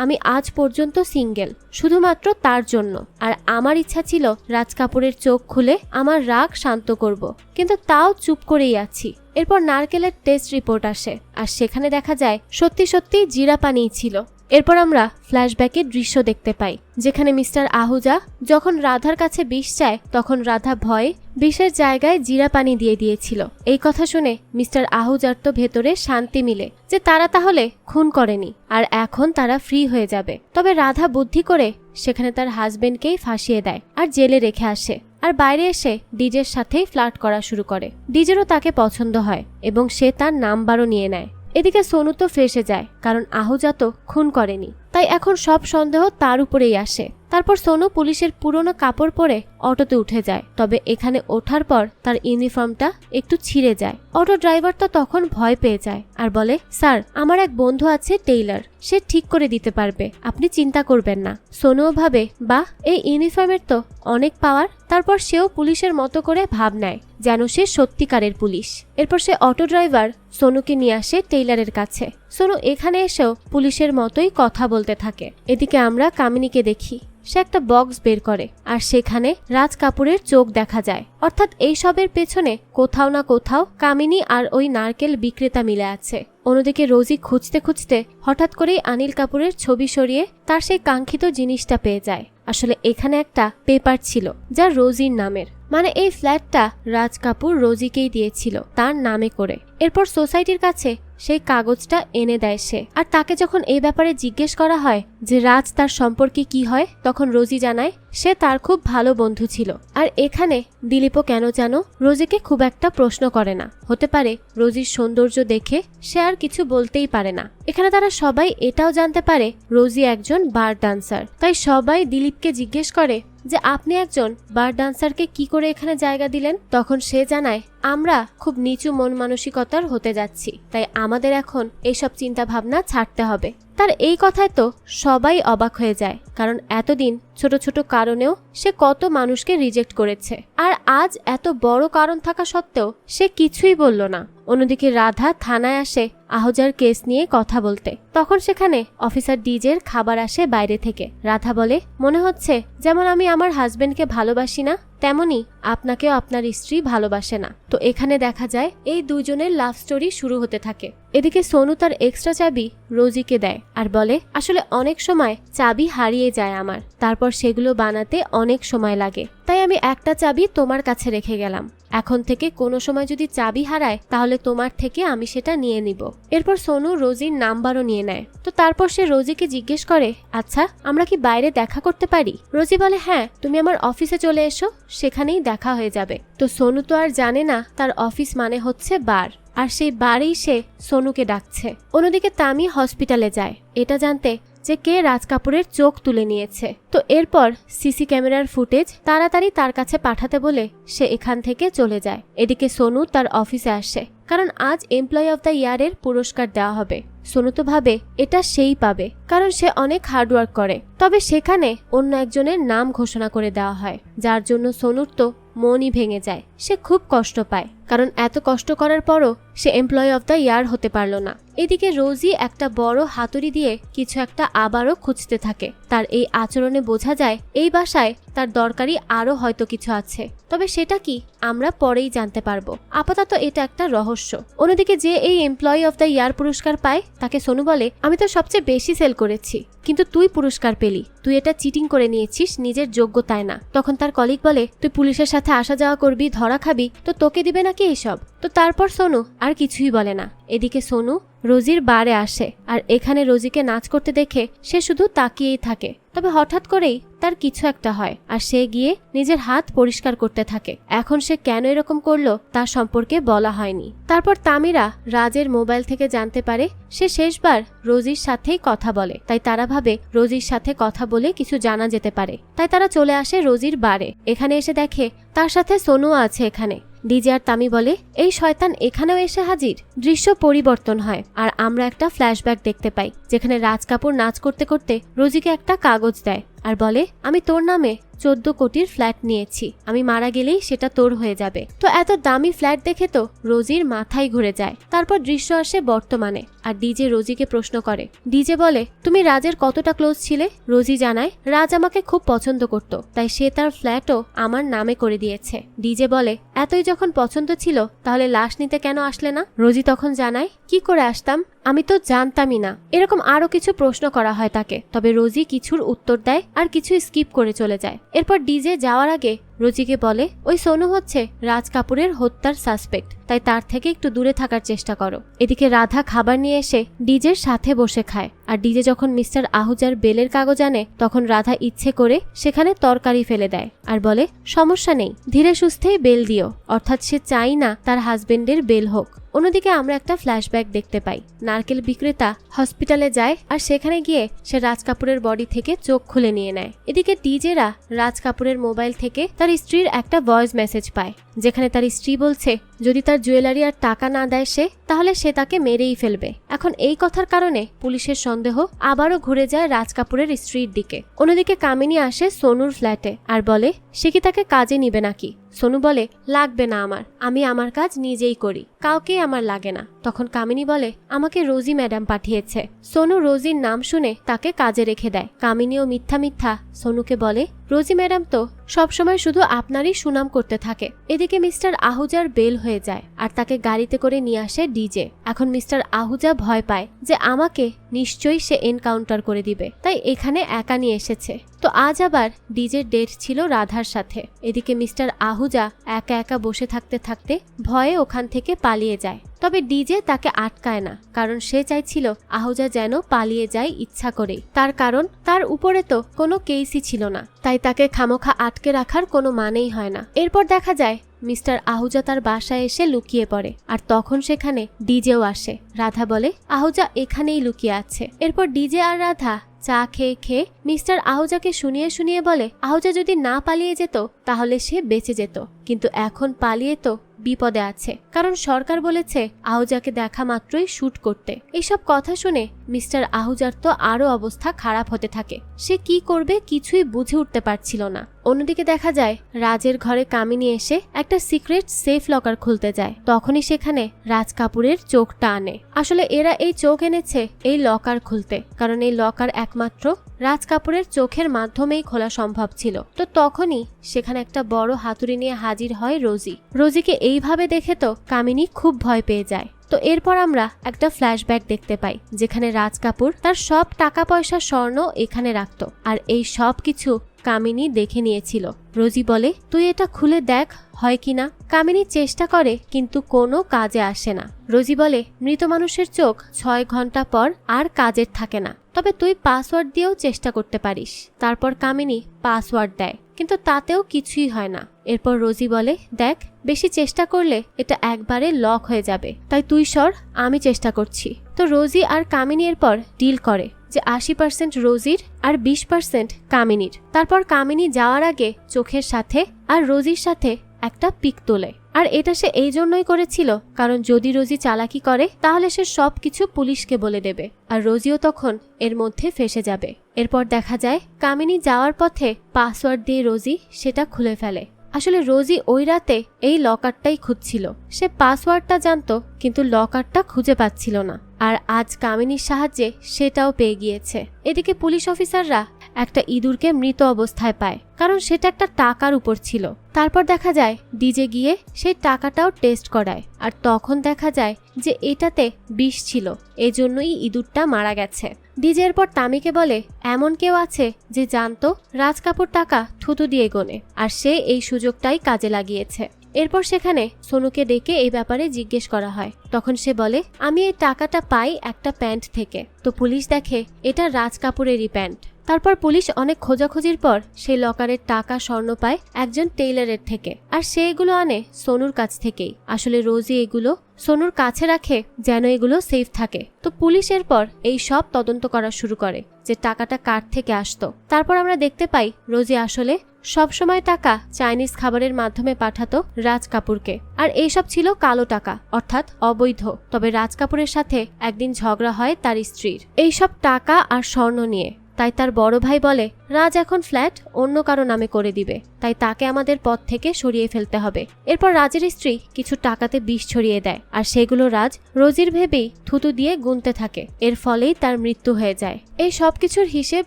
আমি আজ পর্যন্ত সিঙ্গেল শুধুমাত্র তার জন্য, আর আমার ইচ্ছা ছিল রাজ কাপুরের চোখ খুলে আমার রাগ শান্ত করব, কিন্তু তাও চুপ করেই আছি। এরপর নারকেলের টেস্ট রিপোর্ট আসে আর সেখানে দেখা যায় সত্যি জিরা পানিই ছিল। এরপর আমরা ফ্ল্যাশব্যাকের দৃশ্য দেখতে পাই, যেখানে মিস্টার আহুজা যখন রাধার কাছে বিষ চায় তখন রাধা ভয়ে বিষের জায়গায় জিরা পানি দিয়ে দিয়েছিল। এই কথা শুনে মিস্টার আহুজার তো ভেতরে শান্তি মিলে যে তারা তাহলে খুন করেনি আর এখন তারা ফ্রি হয়ে যাবে। তবে রাধা বুদ্ধি করে সেখানে তার হাজবেন্ডকেই ফাঁসিয়ে দেয় আর জেলে রেখে আসে, আর বাইরে এসে ডিজের সাথেই ফ্লার্ট করা শুরু করে। ডিজেরও তাকে পছন্দ হয় এবং সে তার নাম্বারও নিয়ে নেয়। এদিকে সোনু তো ফেঁসে যায়, কারণ আহুজা তো খুন করেনি, তাই এখন সব সন্দেহ তার উপরেই আসে। তারপর সোনু পুলিশের পুরনো কাপড় পরে অটোতে উঠে যায়, তবে এখানে ওঠার পর তার ইউনিফর্মটা একটু ছিঁড়ে যায়। অটো ড্রাইভার তো তখন ভয় পেয়ে যায় আর বলে, স্যার আমার এক বন্ধু আছে টেইলার, সে ঠিক করে দিতে পারবে, আপনি চিন্তা করবেন না। সোনুও ভাবে, বাহ, এই ইউনিফর্মের তো অনেক পাওয়ার। তারপর সেও পুলিশের মতো করে ভাব নেয় যেন সে সত্যিকারের পুলিশ। এরপর সে অটো ড্রাইভার সোনুকে নিয়ে আসে টেইলারের কাছে। সোনু এখানে এসেও পুলিশের মতোই কথা বলতে থাকে। এদিকে আমরা কামিনীকে দেখি, সে একটা বক্স বের করে আর সেখানে রাজ কাপুরের চোখ দেখা যায়। অর্থাৎ এই সবের পেছনে কোথাও না কোথাও কামিনী আর ওই নারকেল বিক্রেতা মিলে আছে। অন্যদিকে রোজি খুঁজতে খুঁজতে হঠাৎ করেই অনিল কাপুরের ছবি সরিয়ে তার সেই কাঙ্ক্ষিত জিনিসটা পেয়ে যায়। আসলে এখানে একটা পেপার ছিল যা রোজির নামের, মানে এই ফ্ল্যাটটা রাজ কাপুর রোজিকেই দিয়েছিল তার নামে করে। এরপর সোসাইটির কাছে সেই কাগজটা এনে দেয় সে, আর তাকে যখন এই ব্যাপারে জিজ্ঞেস করা হয় যে রাজ তার সম্পর্কে কি হয়, তখন রোজি জানায় সে তার খুব ভালো বন্ধু ছিল। আর এখানে দিলীপও কেন জানো রোজিকে খুব একটা প্রশ্ন করে না, হতে পারে রোজির সৌন্দর্য দেখে সে আর কিছু বলতেই পারে না। এখানে তারা সবাই এটাও জানতে পারে রোজি একজন বার ডান্সার, তাই সবাই দিলীপকে জিজ্ঞেস করে যে আপনি একজন বার ডান্সারকে কি করে এখানে জায়গা দিলেন। তখন সে জানায়, আমরা খুব নিচু মন মানসিকতার হতে যাচ্ছি, তাই আমাদের এখন এইসব চিন্তা ভাবনা ছাড়তে হবে। তার এই কথায় তো সবাই অবাক হয়ে যায়, কারণ এতদিন ছোট ছোট কারণেও সে কত মানুষকে রিজেক্ট করেছে, আর আজ এত বড় কারণ থাকা সত্ত্বেও সে কিছুই বলল না। অন্যদিকে রাধা থানায় আসে আহুজার কেস নিয়ে কথা বলতে। তখন সেখানে অফিসার ডিজের খাবার আসে বাইরে থেকে। রাধা বলে, মনে হচ্ছে যেমন আমি আমার হাজবেন্ডকে ভালোবাসি না, তেমনি আপনাকেও আপনার স্ত্রী ভালোবাসে না। তো এখানে দেখা যায় এই দুজনের লাভ স্টোরি শুরু হতে থাকে। এদিকে সোনু তার এক্সট্রা চাবি রোজিকে দেয় আর বলে, আসলে অনেক সময় চাবি হারিয়ে যায় আমার, তারপর সেগুলো বানাতে অনেক সময় লাগে, তাই আমি একটা চাবি তোমার কাছে রেখে গেলাম। এখন থেকে কোনো সময় যদি চাবি হারায় তাহলে তোমার থেকে আমি সেটা নিয়ে নিব। এরপর সোনু রোজির নাম্বারও নিয়ে নেয়। তো তারপর সে রোজিকে জিজ্ঞেস করে, আচ্ছা আমরা কি বাইরে দেখা করতে পারি? রোজি বলে, হ্যাঁ তুমি আমার অফিসে চলে এসো, সেখানেই দেখা হয়ে যাবে। তো সোনু তো আর জানে না তার অফিস মানে হচ্ছে বার, আর সেই বারেই সে সোনুকে ডাকছে। অন্যদিকে তামি হসপিটালে যায় এটা জানতে যে কে রাজ কাপুরের চোখ তুলে নিয়েছে। তো এরপর সিসি ক্যামেরার ফুটেজ তাড়াতাড়ি তার কাছে পাঠাতে বলে সে এখান থেকে চলে যায়। এদিকে সোনু তার অফিসে আসে, কারণ আজ এমপ্লয়ি অফ দ্য ইয়ারের পুরস্কার দেওয়া হবে। সোনু তো ভাবে এটা সেই পাবে, কারণ সে অনেক হার্ডওয়ার্ক করে। তবে সেখানে অন্য একজনের নাম ঘোষণা করে দেওয়া হয়, যার জন্য সোনুর তো মনই ভেঙে যায়। সে খুব কষ্ট পায়, কারণ এত কষ্ট করার পরও সে এমপ্লয়ি অফ দ্য ইয়ার হতে পারল না। এদিকে রোজি একটা বড় হাতুড়ি দিয়ে কিছু একটা আবারও খুঁজতে থাকে। তার এই আচরণে বোঝা যায় এই বাসায় তার দরকারি আরও হয়তো কিছু আছে, তবে সেটা কি আমরা পরেই জানতে পারবো। আপাতত এটা একটা রহস্য। অন্যদিকে যে এই এমপ্লয়ি অফ দ্য ইয়ার পুরস্কার পায় তাকে সোনু বলে, আমি তো সবচেয়ে বেশি সেল করেছি, কিন্তু তুই পুরস্কার পেলি, তুই এটা চিটিং করে নিয়েছিস, নিজের যোগ্যতায় না। তখন তার কলিগ বলে, তুই পুলিশের সাথে আসা যাওয়া করবি, ধরা খাবি, তো তোকে দিবে নাকি এইসব? তো তারপর সোনু আর কিছুই বলে না। এদিকে সোনু রোজির বারে আসে, আর এখানে রোজিকে নাচ করতে দেখে সে শুধু তাকিয়েই থাকে। তবে হঠাৎ করেই তার কিছু একটা হয়, আর সে গিয়ে নিজের হাত পরিষ্কার করতে থাকে। এখন সে কেন এরকম করলো তার সম্পর্কে বলা হয়নি। তারপর তামিরা রাজের মোবাইল থেকে জানতে পারে সে শেষবার রোজির সাথেই কথা বলে, তাই তারা ভাবে রোজির সাথে কথা বলে কিছু জানা যেতে পারে। তাই তারা চলে আসে রোজির বারে। এখানে এসে দেখে তার সাথে সোনু আছে। এখানে ডিজে আর তামি বলে, এই শয়তান এখানেও এসে হাজির। দৃশ্য পরিবর্তন হয়, আর আমরা একটা ফ্ল্যাশব্যাক দেখতে পাই, যেখানে রাজ কাপুর নাচ করতে করতে রোজিকে একটা কাগজ দেয় আর বলে, আমি তোর নামে 14 কোটির ফ্ল্যাট নিয়েছি, আমি মারা গেলেই সেটা তোর হয়ে যাবে। তো এত দামি ফ্ল্যাট দেখে তো রোজির মাথায় ঘুরে যায়। তারপর দৃশ্য আসে বর্তমানে, আর ডিজে রোজিকে প্রশ্ন করে। ডিজে বলে, তুমি রাজের কতটা ক্লোজ ছিলে? রোজি জানায়, রাজ আমাকে খুব পছন্দ করত, তাই সে তার ফ্ল্যাটও আমার নামে করে দিয়েছে। ডিজে বলে, এতই যখন পছন্দ ছিল তাহলে লাশ নিতে কেন আসলে না? রোজি তখন জানায়, কি করে আসতাম, আমি তো জানতামই না। এরকম আরো কিছু প্রশ্ন করা হয় তাকে, তবে রোজি কিছুর উত্তর দেয় আর কিছু স্কিপ করে চলে যায়। এরপর ডিজে যাওয়ার আগে রোজিকে বলে, ওই সোনু হচ্ছে রাজ কাপুরের হত্যার সাসপেক্ট, তাই তার থেকে একটু দূরে থাকার চেষ্টা করো। এদিকে রাধা খাবার নিয়ে এসে ডিজের সাথে বসে খায়, আর ডিজে যখন মিস্টার আহুজার বেলের কাগজ আনে তখন রাধা ইচ্ছে করে সেখানে তরকারি ফেলে দেয় আর বলে, সমস্যা নেই, ধীরে সুস্থেই বেল দিও। অর্থাৎ সে চাই না তার হাজবেন্ডের বেল হোক। অন্যদিকে আমরা একটা ফ্ল্যাশব্যাক দেখতে পাই। নারকেল বিক্রেতা হসপিটালে যায়, আর সেখানে গিয়ে সে রাজ কাপুরের বডি থেকে চোখ খুলে নিয়ে নেয়। এদিকে ডিজেরা রাজ কাপুরের মোবাইল থেকে তার স্ত্রীর একটা ভয়েস মেসেজ পায়, যেখানে তার স্ত্রী বলছে যদি তার জুয়েলারি আর টাকা না দেয় সে, তাহলে সে তাকে মেরেই ফেলবে। এখন এই কথার কারণে পুলিশের সন্দেহ আবারও ঘুরে যায় রাজ কাপুরের স্ত্রীর দিকে। অন্যদিকে কামিনী আসে সোনুর ফ্ল্যাটে আর বলে, সে কি তাকে কাজে নিবে নাকি? সোনু বলে, লাগবে না আমার, আমি আমার কাজ নিজেই করি, কাউকে আমার লাগে না। তখন কামিনী বলে, আমাকে রোজি ম্যাডাম পাঠিয়েছে। সোনু রোজির নাম শুনে তাকে কাজে রেখে দেয়। কামিনীও মিথ্যা মিথ্যা সোনুকে বলে, রোজি ম্যাডাম তো সবসময় শুধু আপনারই সুনাম করতে থাকে। এদিকে মিস্টার আহুজার বেল হয়ে যায়, আর তাকে গাড়িতে করে নিয়ে আসে ডিজে। এখন মিস্টার আহুজা ভয় পায় যে আমাকে নিশ্চয়ই সে এনকাউন্টার করে দিবে, তাই এখানে একা নিয়ে এসেছে। তো আজ আবার ডিজের ডেট ছিল রাধার সাথে। এদিকে মিস্টার আহুজা একা একা বসে থাকতে থাকতে ভয়ে ওখান থেকে পালিয়ে যায়। তবে ডিজে তাকে আটকায় না, কারণ সে চাইছিল আহুজা যেন পালিয়ে যায় ইচ্ছা করেই। তার কারণ তার উপরে তো কোনো কেসই ছিল না, তাই তাকে খামোখা আটকে রাখার কোনো মানেই হয় না। এরপর দেখা যায় মিস্টার আহুজা তার বাসায় এসে লুকিয়ে পড়ে, আর তখন সেখানে ডিজেও আসে। রাধা বলে, আহুজা এখানেই লুকিয়ে আছে। এরপর ডিজে আর রাধা চা খেয়ে খেয়ে মিস্টার আহুজাকে শুনিয়ে শুনিয়ে বলে, আহুজা যদি না পালিয়ে যেত তাহলে সে বেঁচে যেত, কিন্তু এখন পালিয়ে তো বিপদে আছে, কারণ সরকার বলেছে আহুজাকে দেখা মাত্রই শুট করতে। এইসব কথা শুনে মিস্টার আহুজার তো আরো অবস্থা খারাপ হতে থাকে। সে কি করবে কিছুই বুঝে উঠতে পারছিল না। অন্যদিকে দেখা যায় রাজের ঘরে কামিনী এসে একটা সিক্রেট সেফ লকার খুলতে যায়। তখনই সেখানে রাজ কাপুরের চোখটা আনে। আসলে এরা এই চোখ এনেছে এই লকার খুলতে, কারণ এই লকার একমাত্র রাজ কাপুরের চোখের মাধ্যমেই খোলা সম্ভব ছিল। তো তখনই সেখানে একটা বড় হাতুড়ি নিয়ে হাজির হয় রোজি। রোজিকে এইভাবে দেখে তো কামিনী খুব ভয় পেয়ে যায়। তো এরপর আমরা একটা ফ্ল্যাশব্যাক দেখতে পাই, যেখানে রাজ কাপুর তার সব টাকা পয়সা স্বর্ণ এখানে রাখতো, আর এই সব কিছু কামিনী দেখে নিয়েছিল। রোজি বলে, তুই এটা খুলে দেখ হয় কিনা। কামিনী চেষ্টা করে কিন্তু কোনো কাজে আসে না। রোজি বলে, মৃত মানুষের চোখ 6 ঘন্টা পর আর কাজের থাকে না, তবে তুই পাসওয়ার্ড দিয়েও চেষ্টা করতে পারিস। তারপর কামিনী পাসওয়ার্ড দেয়, কিন্তু তাতেও কিছুই হয় না। এরপর রোজি বলে, দেখ বেশি চেষ্টা করলে এটা একবারে লক হয়ে যাবে, তাই তুই সর, আমি চেষ্টা করছি। তো রোজি আর কামিনী এরপর ডিল করে যে 80% রোজির আর 20% কামিনীর। তারপর কামিনী যাওয়ার আগে চোখের সাথে আর রোজির সাথে একটা পিক তোলে, আর এটা সে এই জন্যই করেছিল কারণ যদি রোজি চালাকি করে তাহলে সে সবকিছু পুলিশকে বলে দেবে, আর রোজিও তখন এর মধ্যে ফেসে যাবে। এরপর দেখা যায় কামিনী যাওয়ার পথে পাসওয়ার্ড দিয়ে রোজি সেটা খুলে ফেলে। আসলে রোজি ওই রাতে এই লকারটাই খুঁজছিল। সে পাসওয়ার্ডটা জানতো কিন্তু লকারটা খুঁজে পাচ্ছিল না, আর আজ কামিনীর সাহায্যে সেটাও পেয়ে গিয়েছে। এদিকে পুলিশ অফিসাররা একটা ইঁদুরকে মৃত অবস্থায় পায়, কারণ সেটা একটা টাকার উপর ছিল। তারপর দেখা যায় ডিজে গিয়ে সেই টাকাটাও টেস্ট করায়, আর তখন দেখা যায় যে এটাতে বিষ ছিল, এজন্যই ইঁদুরটা মারা গেছে। ডিজে এরপর তামিকে বলে এমন কেউ আছে যে জানতো রাজ কাপুর টাকা থুতু দিয়ে গোনে, আর সে এই সুযোগটাই কাজে লাগিয়েছে। এরপর সেখানে সোনুকে ডেকে এই ব্যাপারে জিজ্ঞেস করা হয়। তখন সে বলে আমি এই টাকাটা পাই একটা প্যান্ট থেকে। তো পুলিশ দেখে এটা রাজ কাপুরেরই প্যান্ট। তারপর পুলিশ অনেক খোঁজাখুঁজির পর সেই লকারের টাকা স্বর্ণ পায় একজন টেইলারের থেকে, আর সে এগুলো আনে সোনুর কাছ থেকেই। আসলে রোজি এগুলো সোনুর কাছে রাখে যেন এগুলো সেফ থাকে। তো পুলিশ এরপর এই সব তদন্ত করা শুরু করে যে টাকাটা কার থেকে আসতো। তারপর আমরা দেখতে পাই রোজি আসলে সবসময় টাকা চাইনিজ খাবারের মাধ্যমে পাঠাতো রাজ কাপুরকে, আর এইসব ছিল কালো টাকা, অর্থাৎ অবৈধ। তবে রাজ কাপুরের সাথে একদিন ঝগড়া হয় তার স্ত্রীর এইসব টাকা আর স্বর্ণ নিয়ে। তাই তার বড় ভাই বলে রাজ এখন ফ্ল্যাট অন্য কারো নামে করে দিবে, তাই তাকে আমাদের পথ থেকে সরিয়ে ফেলতে হবে। এরপর রাজের স্ত্রী কিছু টাকাতে বিষ ছড়িয়ে দেয়, আর সেগুলো রাজ রোজির ভেবেই থুতু দিয়ে গুনতে থাকে। এর ফলেই তার মৃত্যু হয়ে যায়। এই সব কিছুর হিসেব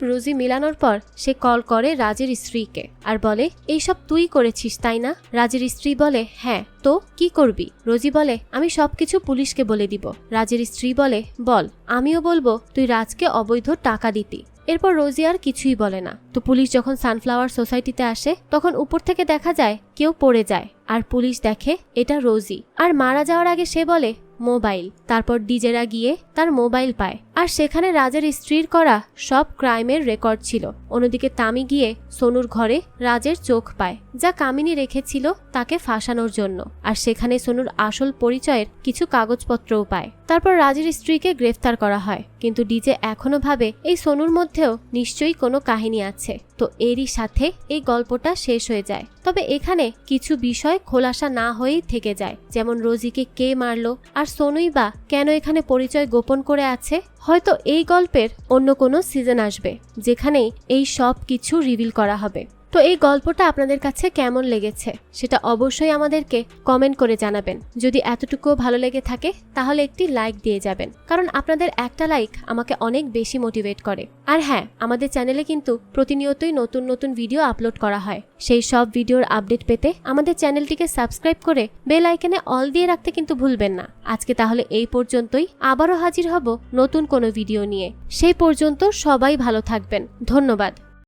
রোজি মিলানোর পর সে কল করে রাজের স্ত্রীকে আর বলে এইসব তুই করেছিস তাই না? রাজের স্ত্রী বলে হ্যাঁ, তো কি করবি? রোজি বলে আমি সবকিছু পুলিশকে বলে দিব। রাজের স্ত্রী বলে বল, আমিও বলবো তুই রাজকে অবৈধ টাকা দিতি। এরপর রোজি আর কিছুই বলে না। তো পুলিশ যখন সানফ্লাওয়ার সোসাইটিতে আসে তখন উপর থেকে দেখা যায় কেউ পড়ে যায়, আর পুলিশ দেখে এটা রোজি। আর মারা যাওয়ার আগে সে বলে মোবাইল। তারপর ডিজেরা গিয়ে তার মোবাইল পায়, আর সেখানে রাজের স্ত্রীর করা সব ক্রাইমের রেকর্ড ছিল। অন্যদিকে তামি গিয়ে সোনুর ঘরে রাজের চোখ পায়, যা কামিনী রেখেছিল তাকে ফাঁসানোর জন্য, আর সেখানে সোনুর আসল পরিচয়ের কিছু কাগজপত্রও পায়। তারপর রাজের স্ত্রীকে গ্রেফতার করা হয়, কিন্তু ডিজে এখনো ভাবে এই সোনুর মধ্যেও নিশ্চয়ই কোনো কাহিনী আছে। তো এরই সাথে এই গল্পটা শেষ হয়ে যায়। তবে এখানে কিছু বিষয় খোলাসা না হয়েই থেকে যায়, যেমন রোজিকে কে মারলো, আর সোনুই বা কেন এখানে পরিচয় গোপন করে আছে। হয়তো এই গল্পের অন্য কোনো সিজন আসবে যেখানে এই সব কিছু রিভিল করা হবে। তো এই গল্পটা আপনাদের কাছে কেমন লেগেছে সেটা অবশ্যই আমাদেরকে কমেন্ট করে জানাবেন। যদি এতটুকুও ভালো লেগে থাকে তাহলে একটি লাইক দিয়ে যাবেন, কারণ আপনাদের একটা লাইক আমাকে অনেক বেশি মোটিভেট করে। আর হ্যাঁ, আমাদের চ্যানেলে কিন্তু প্রতিনিয়তই নতুন নতুন ভিডিও আপলোড করা হয়। সেই সব ভিডিওর আপডেট পেতে আমাদের চ্যানেলটিকে সাবস্ক্রাইব করে বেল আইকনে অল দিয়ে রাখতে কিন্তু ভুলবেন না। আজকে তাহলে এই পর্যন্তই, আবারও হাজির হব নতুন কোনো ভিডিও নিয়ে। সেই পর্যন্ত সবাই ভালো থাকবেন। ধন্যবাদ।